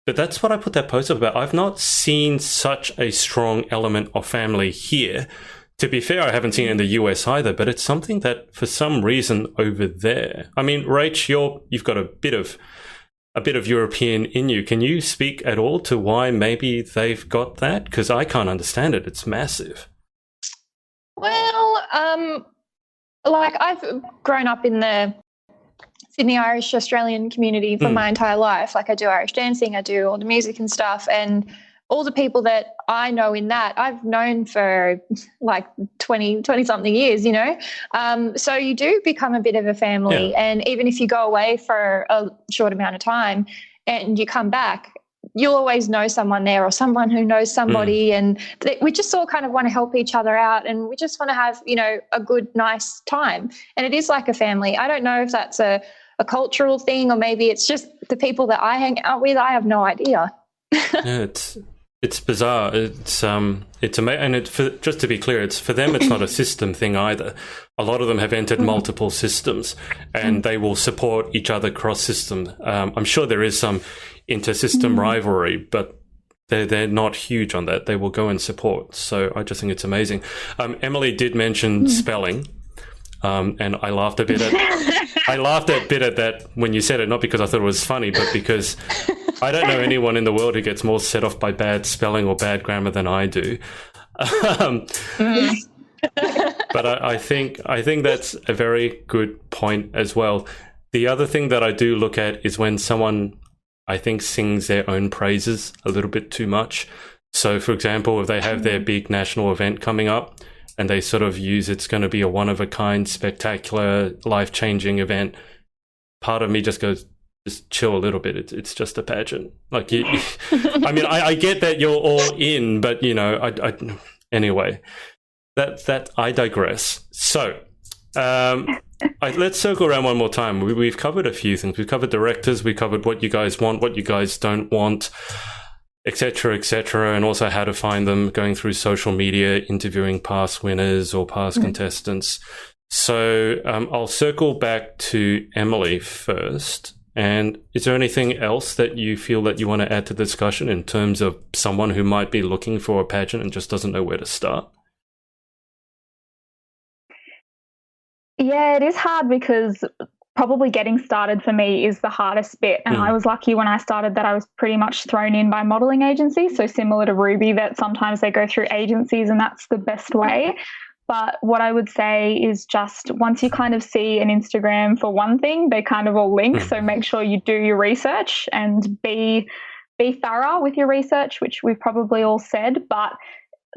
S1: But that's what I put that post up about. I've not seen such a strong element of family here. To be fair, I haven't seen it in the US either, but it's something that for some reason over there. I mean, Rach, you've got a bit of European in you. Can you speak at all to why maybe they've got that? Because I can't understand it. It's massive.
S3: Well, I've grown up in the Sydney Irish Australian community for my entire life. Like, I do Irish dancing, I do all the music and stuff, and all the people that I know in that, I've known for like 20-something years, So you do become a bit of a family. Yeah. And even if you go away for a short amount of time and you come back, you'll always know someone there or someone who knows somebody. And we just all kind of want to help each other out, and we just want to have, a good, nice time. And it is like a family. I don't know if that's a cultural thing, or maybe it's just the people that I hang out with. I have no idea.
S1: Yeah, it's bizarre. It's amazing, and just to be clear, it's for them. It's not a system thing either. A lot of them have entered multiple systems, and they will support each other cross system. I'm sure there is some inter-system rivalry, but they're not huge on that. They will go and support. So I just think it's amazing. Emily did mention spelling. And I laughed a bit at that when you said it, not because I thought it was funny, but because I don't know anyone in the world who gets more set off by bad spelling or bad grammar than I do. But I think that's a very good point as well. The other thing that I do look at is when someone, I think, sings their own praises a little bit too much. So, for example, if they have their big national event coming up, and they sort of use it's going to be a one-of-a-kind, spectacular, life-changing event, part of me just goes, just chill a little bit. It's just a pageant. Like, I mean, I get that you're all in, but, anyway, that I digress. So, let's circle around one more time. We've covered a few things. We've covered directors. We covered what you guys want, what you guys don't want, etc., and also how to find them, going through social media, interviewing past winners or past contestants. So I'll circle back to Emily first. And is there anything else that you feel that you want to add to the discussion in terms of someone who might be looking for a pageant and just doesn't know where to start?
S2: Yeah, it is hard because probably getting started for me is the hardest bit. And I was lucky when I started that I was pretty much thrown in by modelling agencies. So similar to Ruby, that sometimes they go through agencies and that's the best way. But what I would say is just once you kind of see an Instagram for one thing, they kind of all link. So make sure you do your research and be thorough with your research, which we've probably all said, but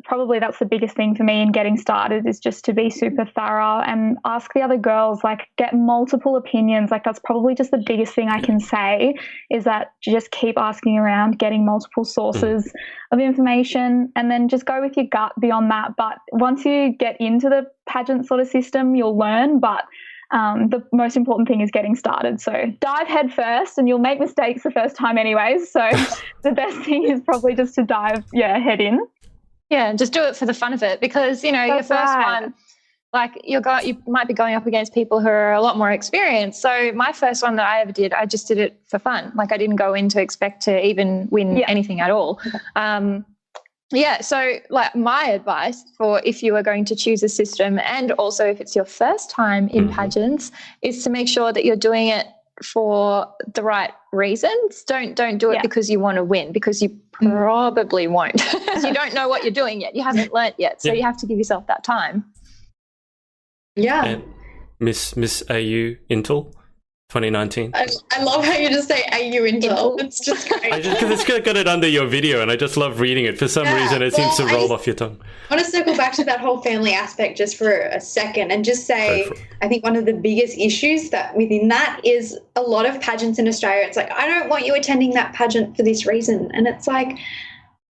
S2: probably that's the biggest thing for me in getting started is just to be super thorough and ask the other girls, like get multiple opinions. Like that's probably just the biggest thing I can say is that just keep asking around, getting multiple sources of information, and then just go with your gut beyond that. But once you get into the pageant sort of system, you'll learn, but the most important thing is getting started. So dive head first, and you'll make mistakes the first time anyways. So the best thing is probably just to dive head in.
S3: Yeah, just do it for the fun of it because, your first one, like you might be going up against people who are a lot more experienced. So my first one that I ever did, I just did it for fun. Like I didn't go in to expect to even win anything at all. Yeah, so like my advice for if you are going to choose a system, and also if it's your first time in pageants, is to make sure that you're doing it for the right reasons. Don't do it because you want to win, because you probably won't. You don't know what you're doing yet. You haven't learnt yet, so you have to give yourself that time.
S4: Yeah.
S1: And Miss AU Intel 2019.
S4: I love how you just say AU Intel. It's just great.
S1: Because it's got it under your video, and I just love reading it. For some reason, it seems to roll off your tongue.
S4: I want to circle back to that whole family aspect just for a second and just say, I think one of the biggest issues that within that is a lot of pageants in Australia. It's like, I don't want you attending that pageant for this reason. And it's like,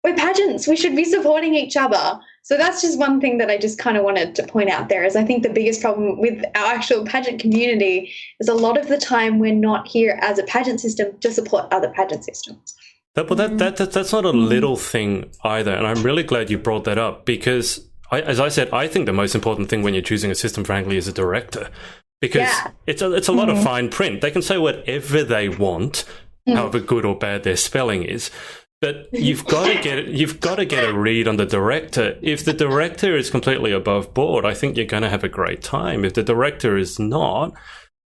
S4: we're pageants. We should be supporting each other. So that's just one thing that I just kind of wanted to point out there is I think the biggest problem with our actual pageant community is a lot of the time we're not here as a pageant system to support other pageant systems.
S1: That's not a little thing either. And I'm really glad you brought that up because, as I said, I think the most important thing when you're choosing a system, frankly, is a director. Because it's a lot of fine print. They can say whatever they want, however good or bad their spelling is. But you've got to get a read on the director. If the director is completely above board, I think you're going to have a great time. If the director is not,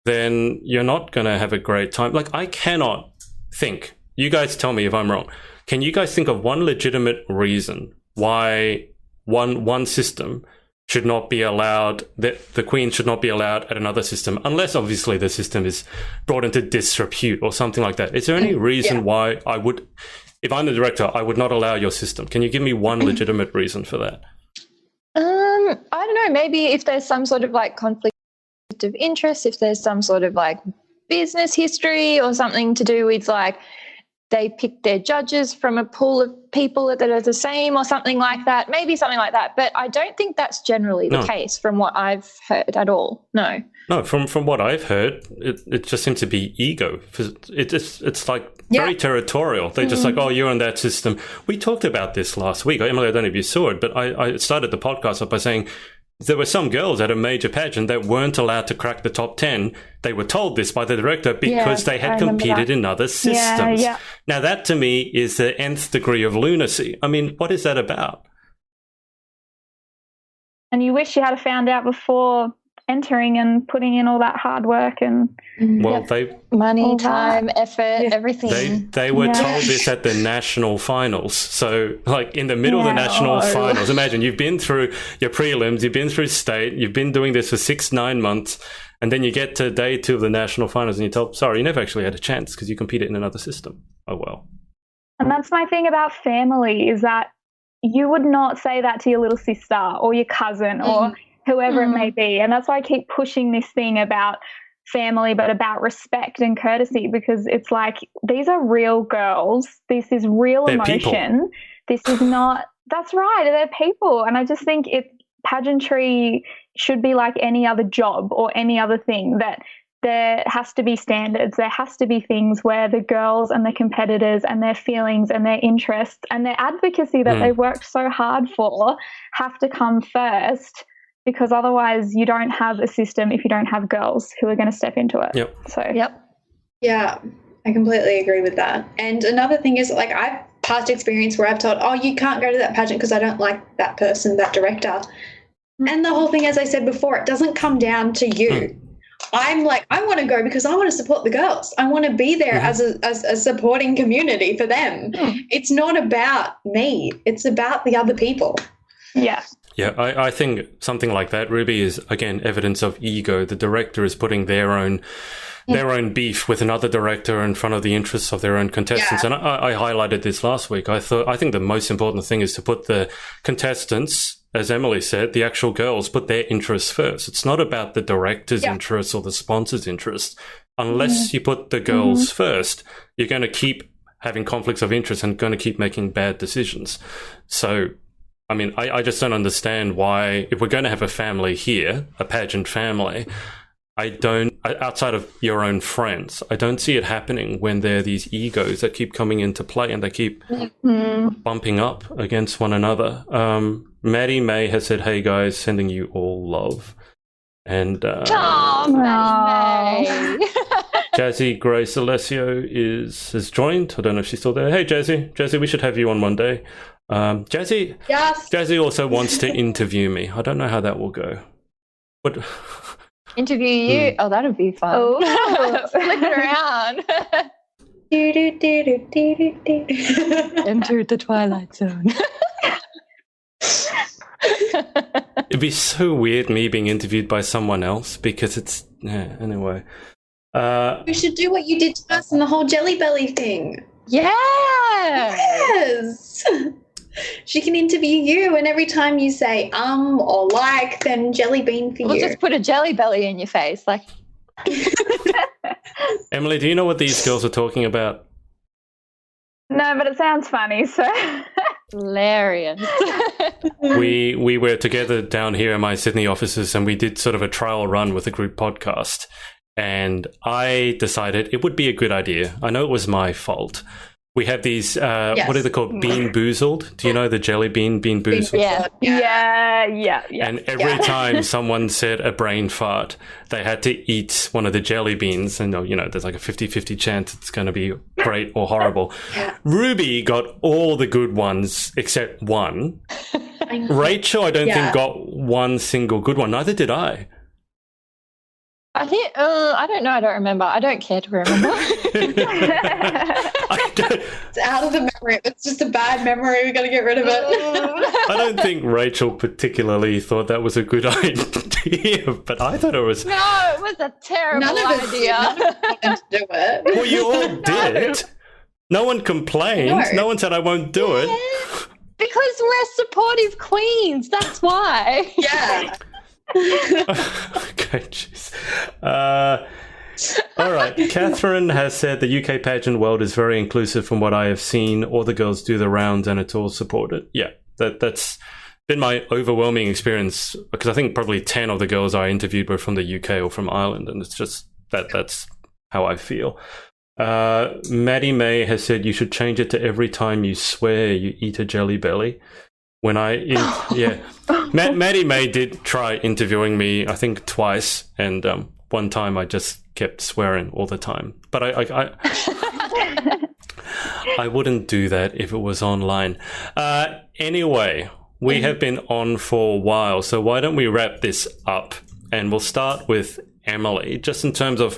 S1: then you're not going to have a great time. Like, I cannot think. You guys tell me if I'm wrong. Can you guys think of one legitimate reason why one system should not be allowed, that the Queen should not be allowed at another system, unless obviously the system is brought into disrepute or something like that? Is there any reason why I would... If I'm the director, I would not allow your system. Can you give me one legitimate reason for that?
S3: I don't know. Maybe if there's some sort of like conflict of interest, if there's some sort of like business history or something to do with like they pick their judges from a pool of people that are the same or something like that. Maybe something like that. But I don't think that's generally the case from what I've heard at all. No, from what I've heard, it just seems to be ego. It's like very territorial. They're just like, oh, you're on that system. We talked about this last week. Emily, I don't know if you saw it, but I started the podcast off by saying there were some girls at a major pageant that weren't allowed to crack the top 10. They were told this by the director because they had competed in other systems. Now, that to me is the nth degree of lunacy. I mean, what is that about?
S2: And you wish you had found out before entering and putting in all that hard work and
S3: money, time, effort, everything.
S1: They were told this at the national finals. So like in the middle of the national finals, imagine you've been through your prelims, you've been through state, you've been doing this for 6-9 months, and then you get to day 2 of the national finals and you're told, sorry, you never actually had a chance because you competed in another system. Oh, well.
S2: And that's my thing about family is that you would not say that to your little sister or your cousin or whoever it may be. And that's why I keep pushing this thing about family, but about respect and courtesy, because it's like, these are real girls. This is real emotion. People. This is not, that's right. They're people. And I just think pageantry should be like any other job or any other thing, that there has to be standards. There has to be things where the girls and the competitors and their feelings and their interests and their advocacy that they've worked so hard for have to come first. Because otherwise you don't have a system if you don't have girls who are going to step into it.
S4: Yeah, I completely agree with that. And another thing is, like, I've past experience where I've told, oh, you can't go to that pageant because I don't like that person, that director. And the whole thing, as I said before, it doesn't come down to you. I'm like, I want to go because I want to support the girls. I want to be there as a supporting community for them. It's not about me. It's about the other people.
S1: Yeah, I think something like that, Ruby, is, again, evidence of ego. The director is putting their own beef with another director in front of the interests of their own contestants. And I highlighted this last week. I think the most important thing is to put the contestants, as Emily said, the actual girls, put their interests first. It's not about the director's interests or the sponsor's interests. Unless you put the girls first, you're going to keep having conflicts of interest and going to keep making bad decisions. So, I mean, I just don't understand why, if we're going to have a family here, a pageant family, outside of your own friends, I don't see it happening when there are these egos that keep coming into play and they keep bumping up against one another. Maddie May has said, hey guys, sending you all love. And
S3: Maddie May.
S1: Jazzy Grace Alessio has joined. I don't know if she's still there. Hey, Jazzy, we should have you on one day. Jazzy,
S4: Yes.
S1: Jazzy also wants to interview me. I don't know how that will go. What?
S3: Interview you? Oh, that'd be fun.
S2: Oh.
S3: Flip it around. Enter the Twilight Zone.
S1: It'd be so weird me being interviewed by someone else because it's anyway.
S4: We should do what you did to us in the whole Jelly Belly thing.
S3: Yeah.
S4: Yes. She can interview you, and every time you say or like, then jelly bean for
S3: We'll
S4: you.
S3: just put a jelly belly in your face, like.
S1: Emily, do you know what these girls are talking about?
S2: No, but it sounds funny, so.
S3: Hilarious.
S1: We were together down here in my Sydney offices, and we did sort of a trial run with a group podcast. And I decided it would be a good idea. I know it was my fault. We have these, what are they called? Bean Boozled. Do you know the jelly bean boozled?
S3: Yeah.
S2: Yeah.
S1: And every time someone said a brain fart, they had to eat one of the jelly beans. And, you know, there's like a 50-50 chance it's going to be great or horrible. Ruby got all the good ones except one. Rachel, I don't think, got one single good one. Neither did I.
S3: I think, I don't know. I don't remember. I don't care to remember.
S4: It's out of the memory. It's just a bad memory. We got to get rid of it.
S1: I don't think Rachel particularly thought that was a good idea, but I thought it was.
S3: No, it was a terrible idea.
S4: None of us wanted to do it.
S1: Well, you all did it. No one complained. No one said I won't do it.
S3: Because we're supportive queens. That's why.
S4: Yeah.
S1: Okay, jeez. All right. Catherine has said the UK pageant world is very inclusive from what I have seen. All the girls do the rounds and it's all supported. Yeah, that's been my overwhelming experience because I think probably 10 of the girls I interviewed were from the UK or from Ireland, and it's just that's how I feel. Maddie May has said you should change it to every time you swear you eat a jelly belly. When Maddie May did try interviewing me, I think twice, and one time I just kept swearing all the time. But I wouldn't do that if it was online. Anyway, we have been on for a while, so why don't we wrap this up? And we'll start with Emily, just in terms of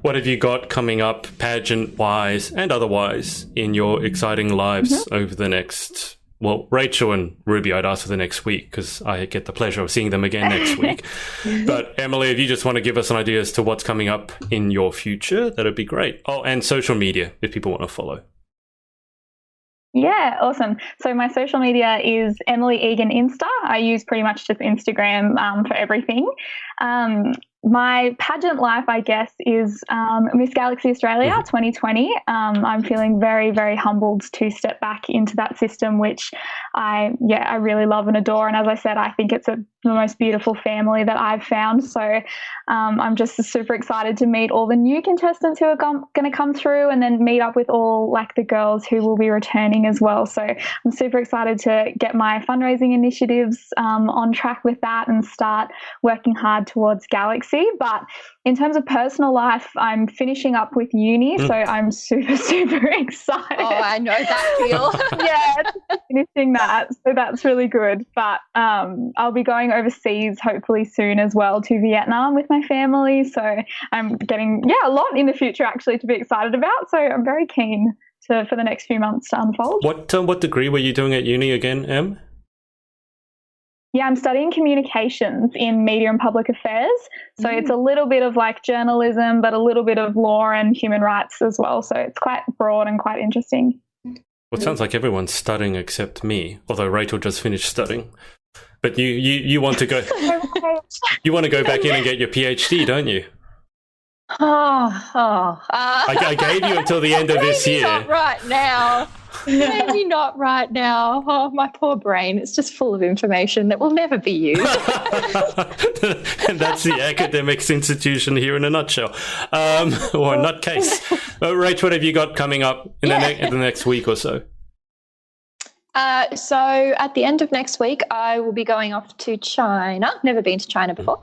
S1: what have you got coming up, pageant-wise and otherwise, in your exciting lives over the next... Well, Rachel and Ruby, I'd ask for the next week because I get the pleasure of seeing them again next week. But Emily, if you just want to give us an idea as to what's coming up in your future, that'd be great. Oh, and social media, if people want to follow.
S2: Yeah, awesome. So my social media is Emily Egan Insta. I use pretty much just Instagram for everything. My pageant life, I guess, is Miss Galaxy Australia 2020. I'm feeling very, very humbled to step back into that system, which I really love and adore. And as I said, I think it's the most beautiful family that I've found. So I'm just super excited to meet all the new contestants who are going to come through, and then meet up with all like the girls who will be returning as well. So I'm super excited to get my fundraising initiatives on track with that and start working hard towards Galaxy. But in terms of personal life, I'm finishing up with uni, so I'm super, super excited.
S3: Oh, I know that feel.
S2: Yeah, finishing that, so that's really good. But I'll be going overseas hopefully soon as well, to Vietnam with my family. So I'm getting a lot in the future actually to be excited about. So I'm very keen for the next few months to unfold.
S1: What degree were you doing at uni again, Em?
S2: Yeah, I'm studying communications in media and public affairs. So it's a little bit of like journalism, but a little bit of law and human rights as well. So it's quite broad and quite interesting.
S1: Well, it sounds like everyone's studying except me, although Rachel just finished studying. But you want to go you want to go back in and get your PhD, don't you? I gave you until the end of this year.
S3: Not right now. Maybe not right now. Oh, my poor brain. It's just full of information that will never be used.
S1: And that's the academics institution here in a nutshell. Or a nutcase. Rach, what have you got coming up in the next week or so?
S3: So at the end of next week, I will be going off to China. Never been to China before.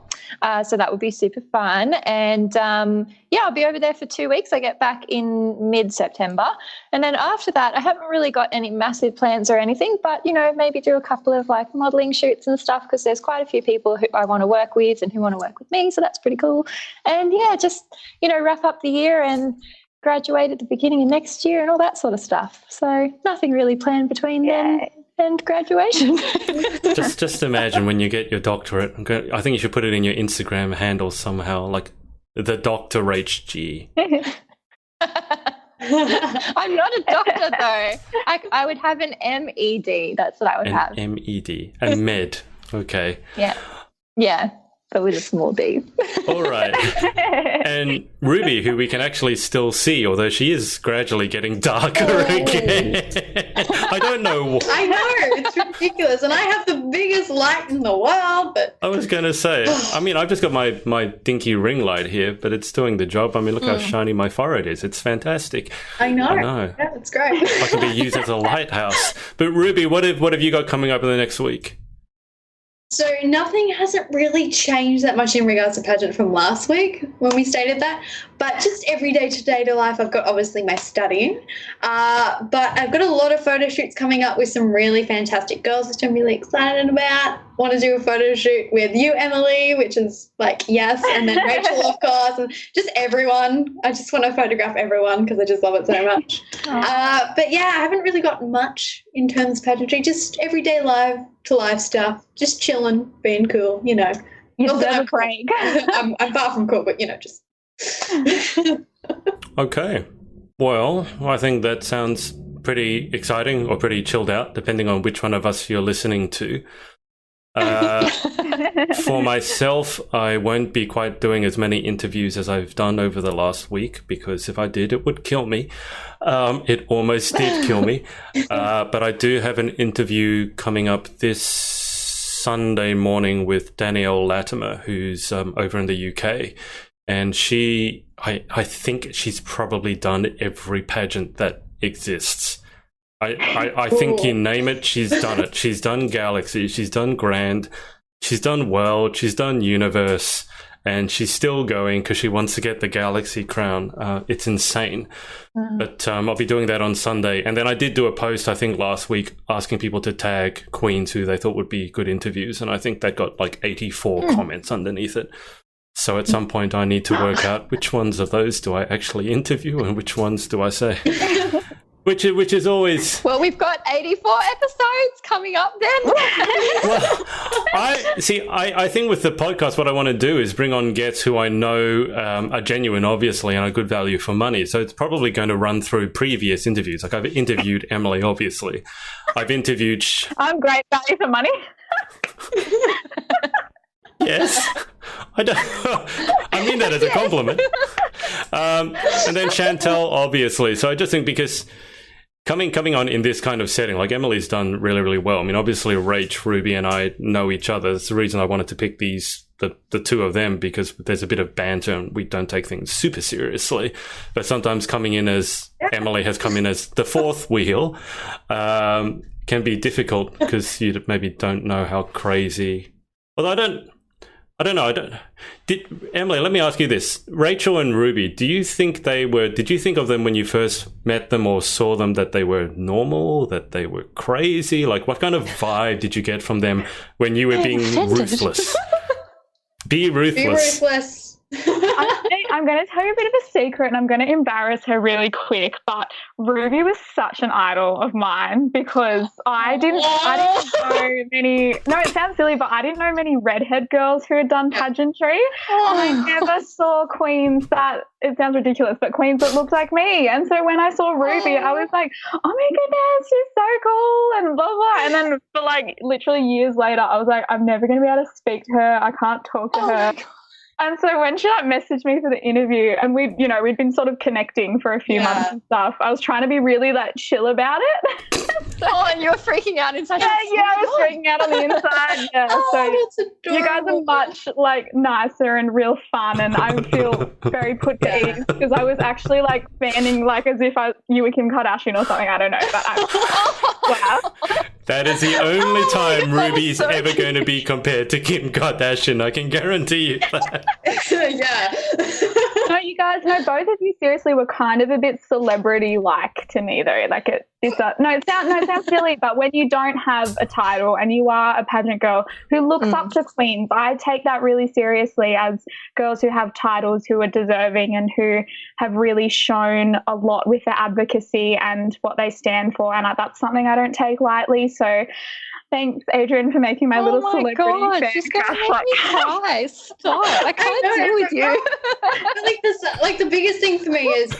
S3: So that will be super fun. And I'll be over there for 2 weeks. I get back in mid-September. And then after that, I haven't really got any massive plans or anything, but, maybe do a couple of like modelling shoots and stuff, because there's quite a few people who I want to work with and who want to work with me. So that's pretty cool. And just, wrap up the year and graduate at the beginning of next year and all that sort of stuff. So nothing really planned between then and graduation.
S1: just imagine when you get your doctorate. I think you should put it in your Instagram handle somehow, like the Dr. HG.
S3: I'm not a doctor though. I would have an MED. That's what I would have.
S1: MED. A med. Okay.
S3: Yeah. But with a small d.
S1: All right. And Ruby, who we can actually still see, although she is gradually getting darker again. I don't know.
S4: I know, it's ridiculous. And I have the biggest light in the world, but...
S1: I was going to say, I've just got my dinky ring light here, but it's doing the job. Look how shiny my forehead is. It's fantastic.
S4: I know. Yeah, it's great.
S1: I can be used as a lighthouse. But Ruby, what have you got coming up in the next week?
S4: So nothing hasn't really changed that much in regards to pageant from last week when we stated that, but just everyday to life, I've got obviously my studying, but I've got a lot of photo shoots coming up with some really fantastic girls, which I'm really excited about. Want to do a photo shoot with you, Emily, which is like, yes, and then Rachel, of course, and just everyone. I just want to photograph everyone because I just love it so much. But yeah, I haven't really got much in terms of pageantry, just everyday live stuff, just chilling, being cool,
S2: You deserve a break.
S4: I'm far from cool, but just.
S1: Okay. Well, I think that sounds pretty exciting or pretty chilled out, depending on which one of us you're listening to. For myself, I won't be quite doing as many interviews as I've done over the last week, because if I did, it would kill me. It almost did kill me. But I do have an interview coming up this Sunday morning with Danielle Latimer, who's over in the UK. And I think she's probably done every pageant that exists. I think you name it, she's done it. She's done Galaxy, she's done Grand, she's done World, she's done Universe, and she's still going because she wants to get the Galaxy crown. It's insane. But I'll be doing that on Sunday. And then I did do a post, I think, last week asking people to tag queens who they thought would be good interviews. And I think that got like 84 comments underneath it. So at some point I need to work out which ones of those do I actually interview and which ones do I say. Which is always...
S3: Well, we've got 84 episodes coming up then.
S1: Well, I think with the podcast, what I want to do is bring on guests who I know are genuine, obviously, and are good value for money. So it's probably going to run through previous interviews. Like I've interviewed Emily, obviously. I've interviewed...
S2: I'm great value for money.
S1: Yes. I mean that as a compliment. And then Chantel, obviously. So I just think because coming on in this kind of setting, like Emily's done really, really well. I mean, obviously Rach, Ruby, and I know each other. That's the reason I wanted to pick the two of them, because there's a bit of banter and we don't take things super seriously. But sometimes coming in as Emily has come in as the fourth wheel can be difficult because you maybe don't know how crazy. Although I don't know. Emily, let me ask you this. Rachel and Ruby, did you think of them when you first met them or saw them that they were normal, that they were crazy? Like, what kind of vibe did you get from them when you were being ruthless? Be ruthless.
S4: Be ruthless.
S2: I'm going to tell you a bit of a secret, and I'm going to embarrass her really quick, but Ruby was such an idol of mine because I didn't know many, no, it sounds silly, but I didn't know many redhead girls who had done pageantry. I never saw queens that, it sounds ridiculous, but queens that looked like me. And so when I saw Ruby, I was like, oh my goodness, she's so cool, and blah, blah. And then for like literally years later, I was like, I'm never going to be able to speak to her. I can't talk to her. And so when she like messaged me for the interview, and we'd been sort of connecting for a few months and stuff, I was trying to be really like chill about it.
S3: And you were freaking out inside.
S2: Yeah, I was freaking out on the inside. Yeah,
S4: That's
S2: so you guys are much like nicer and real fun, and I feel very put to ease because I was actually like fanning like as if you were Kim Kardashian or something. I don't know, but wow.
S1: That is the only time Ruby's ever going to be compared to Kim Kardashian. I can guarantee you that.
S4: Yeah.
S2: No, you guys, both of you seriously were kind of a bit celebrity-like to me, though. Like it sounds silly, but when you don't have a title and you are a pageant girl who looks up to queens, I take that really seriously as girls who have titles who are deserving and who have really shown a lot with their advocacy and what they stand for, and that's something I don't take lightly. So thanks, Adrian, for making my little celebrity fan
S3: she's going to
S2: crush.
S3: make me cry. Stop. I can't deal with you.
S4: Like the biggest thing for me is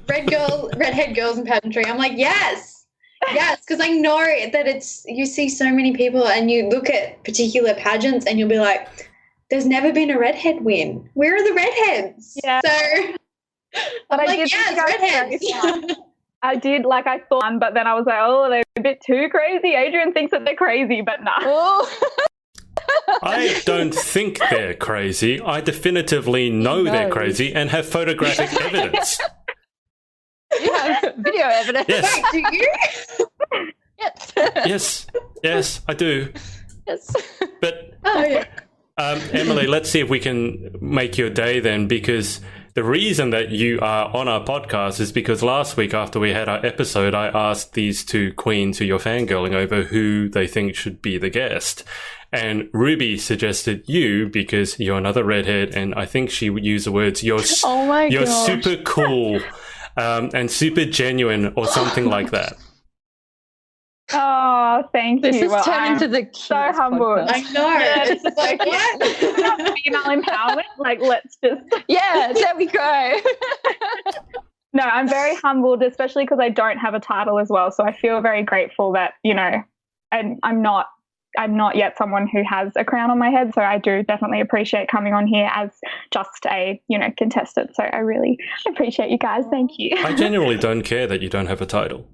S4: redhead girls in pageantry. I'm like, yes, because I know that you see so many people and you look at particular pageants and you'll be like, there's never been a redhead win. Where are the redheads?
S2: Yeah.
S4: So
S2: But
S4: I'm
S2: I
S4: like,
S2: did
S4: redheads.
S2: I did, I thought, but then I was like, oh, they're a bit too crazy. Adrian thinks that they're crazy, but nah.
S1: I don't think they're crazy. I definitively know they're crazy and have photographic evidence.
S3: You have video evidence.
S1: Yes.
S4: Do you?
S3: Yes.
S1: Yes, I do.
S3: Yes.
S1: But
S4: Oh, yeah.
S1: Emily, let's see if we can make your day then, because the reason that you are on our podcast is because last week after we had our episode, I asked these two queens who you're fangirling over who they think should be the guest. And Ruby suggested you because you're another redhead, and I think she would use the words, you're super cool and super genuine or something like that.
S2: Oh, thank you.
S3: This has turned into the
S2: so humble.
S3: podcast.
S4: I know. It's like, what?
S2: Female empowerment. Let's just.
S3: Yeah, there we go.
S2: No, I'm very humbled, especially because I don't have a title as well. So I feel very grateful that, and I'm not yet someone who has a crown on my head. So I do definitely appreciate coming on here as just a, contestant. So I really appreciate you guys. Thank you.
S1: I genuinely don't care that you don't have a title.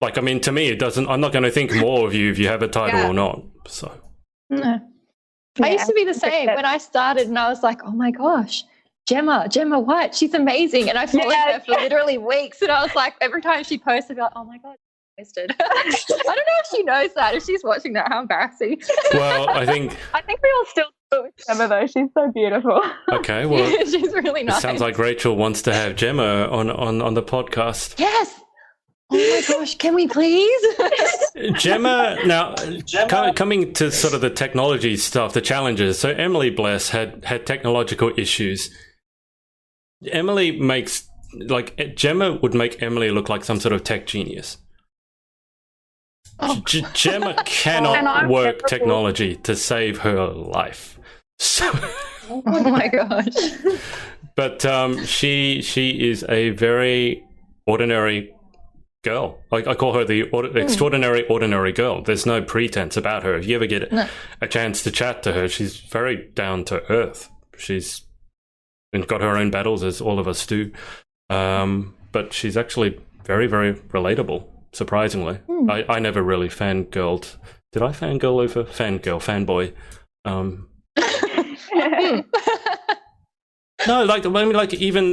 S1: To me, it doesn't. I'm not going to think more of you if you have a title or not. So,
S3: no. I used to be the same when I started, and I was like, "Oh my gosh, Gemma White, she's amazing!" And I followed her for literally weeks, and I was like, every time she posted, I'd be like, "Oh my god, she posted." I don't know if she knows that. If she's watching that, how embarrassing.
S1: well, I think
S2: we all still do with Gemma though. She's so beautiful.
S1: Okay, well,
S3: she's really nice.
S1: It sounds like Rachel wants to have Gemma on the podcast.
S3: Yes. Oh my gosh, can we please?
S1: Gemma, now, coming to sort of the technology stuff, the challenges. So Emily Bless had technological issues. Emily Gemma would make Emily look like some sort of tech genius.
S3: Oh.
S1: Gemma cannot work technology to save her life. So,
S3: oh my gosh.
S1: But she is a very ordinary girl. I call her the extraordinary ordinary girl. There's no pretense about her. If you ever get a chance to chat to her, she's very down to earth. She's got her own battles, as all of us do. But she's actually very, very relatable, surprisingly. I never really fangirled. Did I fangirl over? Fanboy. No, even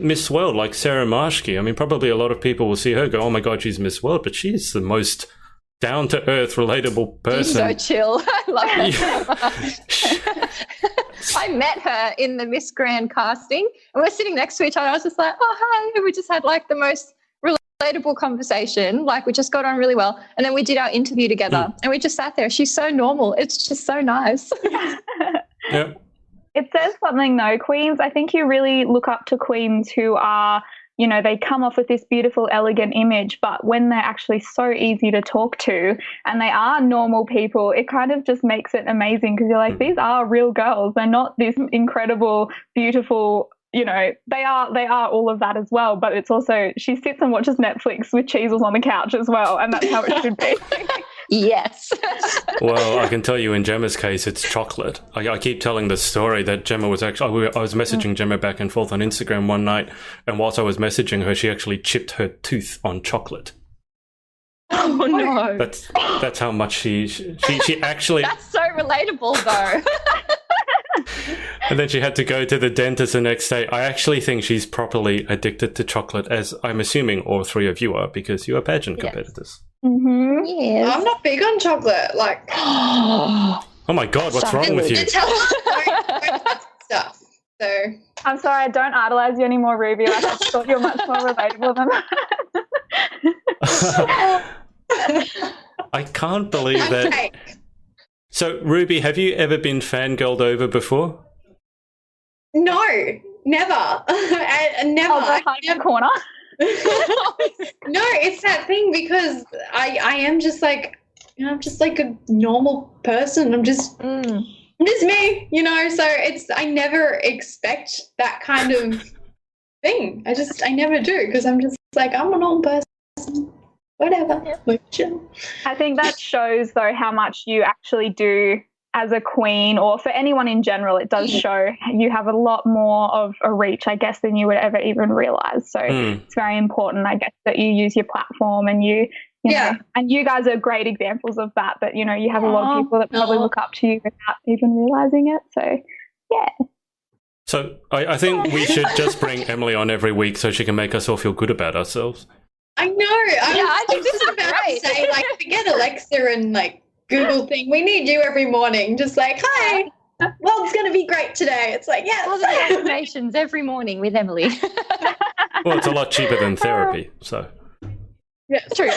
S1: Miss World, like Sarah Marshke. Probably a lot of people will see her go, "Oh my god, she's Miss World," but she's the most down to earth, relatable person.
S3: She's so chill. I love her so much. I met her in the Miss Grand casting, and we're sitting next to each other. I was just like, "Oh hi," and we just had the most relatable conversation. We just got on really well, and then we did our interview together, and we just sat there. She's so normal. It's just so nice.
S1: Yeah.
S2: It says something though, queens. I think you really look up to queens who are, they come off with this beautiful, elegant image, but when they're actually so easy to talk to and they are normal people, it kind of just makes it amazing because you're like, these are real girls. They're not this incredible, beautiful, they are all of that as well. But it's also, she sits and watches Netflix with cheezels on the couch as well, and that's how it should be.
S3: Yes.
S1: Well, I can tell you in Gemma's case, it's chocolate. I keep telling the story that Gemma was actually... I was messaging Gemma back and forth on Instagram one night, and whilst I was messaging her, she actually chipped her tooth on chocolate.
S3: Oh no!
S1: That's how much she actually...
S3: That's so relatable, though.
S1: And then she had to go to the dentist the next day. I actually think she's properly addicted to chocolate, as I'm assuming all three of you are, because you are pageant competitors.
S2: Mm-hmm.
S3: Yes.
S4: I'm not big on chocolate. Like,
S1: Oh my God, what's wrong with you?
S4: Nutella stuff. So
S2: I'm sorry, I don't idolize you anymore, Ruby. Like, I thought you were much more relatable than that.
S1: I can't believe that.
S4: okay.
S1: So, Ruby, have you ever been fangirled over before?
S4: No, never. I never.
S2: I'll go hide in the corner.
S4: No, it's that thing because I am just like, you know, I'm just like a normal person. I'm just me, you know. So I never expect that kind of thing. I never do because I'm just like, I'm a normal person. Whatever. Like, chill.
S2: I think that shows, though, how much you actually do as a queen, or for anyone in general. It does show you have a lot more of a reach, I guess, than you would ever even realize. So it's very important, I guess, that you use your platform and you know, and you guys are great examples of that. But, you know, you have a lot of people that probably look up to you without even realizing it. So, yeah.
S1: So I think we should just bring Emily on every week so she can make us all feel good about ourselves.
S4: I know. I think this is about
S3: great.
S4: to say, like, forget Alexa and like Google thing. We need you every morning. Just like, hi, world's going to be great today. It's like, yes.
S3: Positive affirmations every morning with Emily.
S1: Well, it's a lot cheaper than therapy, so.
S4: Yeah,
S2: True.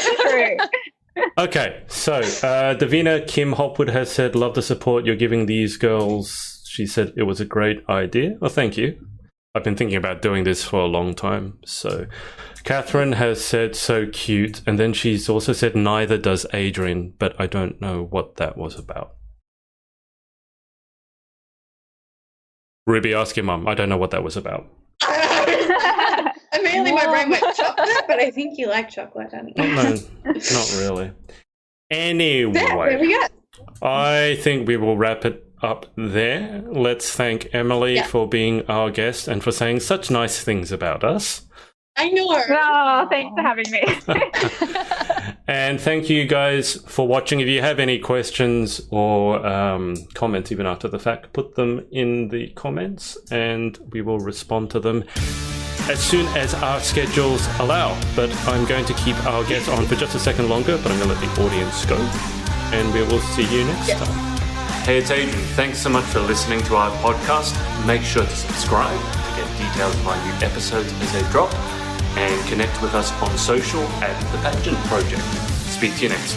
S1: Okay, so Davina Kim Hopwood has said, love the support you're giving these girls. She said it was a great idea. Well, thank you. I've been thinking about doing this for a long time. So Catherine has said, so cute. And then she's also said, neither does Adrian, but I don't know what that was about. Ruby, ask your mum. I don't know what that was about.
S4: Immediately my brain went chocolate, but I think you like chocolate, don't you?
S1: No, not really. Anyway,
S4: There we go.
S1: I think we will wrap it up there. Let's thank Emily for being our guest and for saying such nice things about us.
S4: I know.
S2: Oh, thanks for having me.
S1: And thank you guys for watching. If you have any questions or comments even after the fact, put them in the comments and we will respond to them as soon as our schedules allow. But I'm going to keep our guests on for just a second longer, but I'm going to let the audience go and we will see you next time. Hey, it's Adrian. Thanks so much for listening to our podcast. Make sure to subscribe to get details of our new episodes as they drop, and connect with us on social at The Pageant Project. Speak to you next.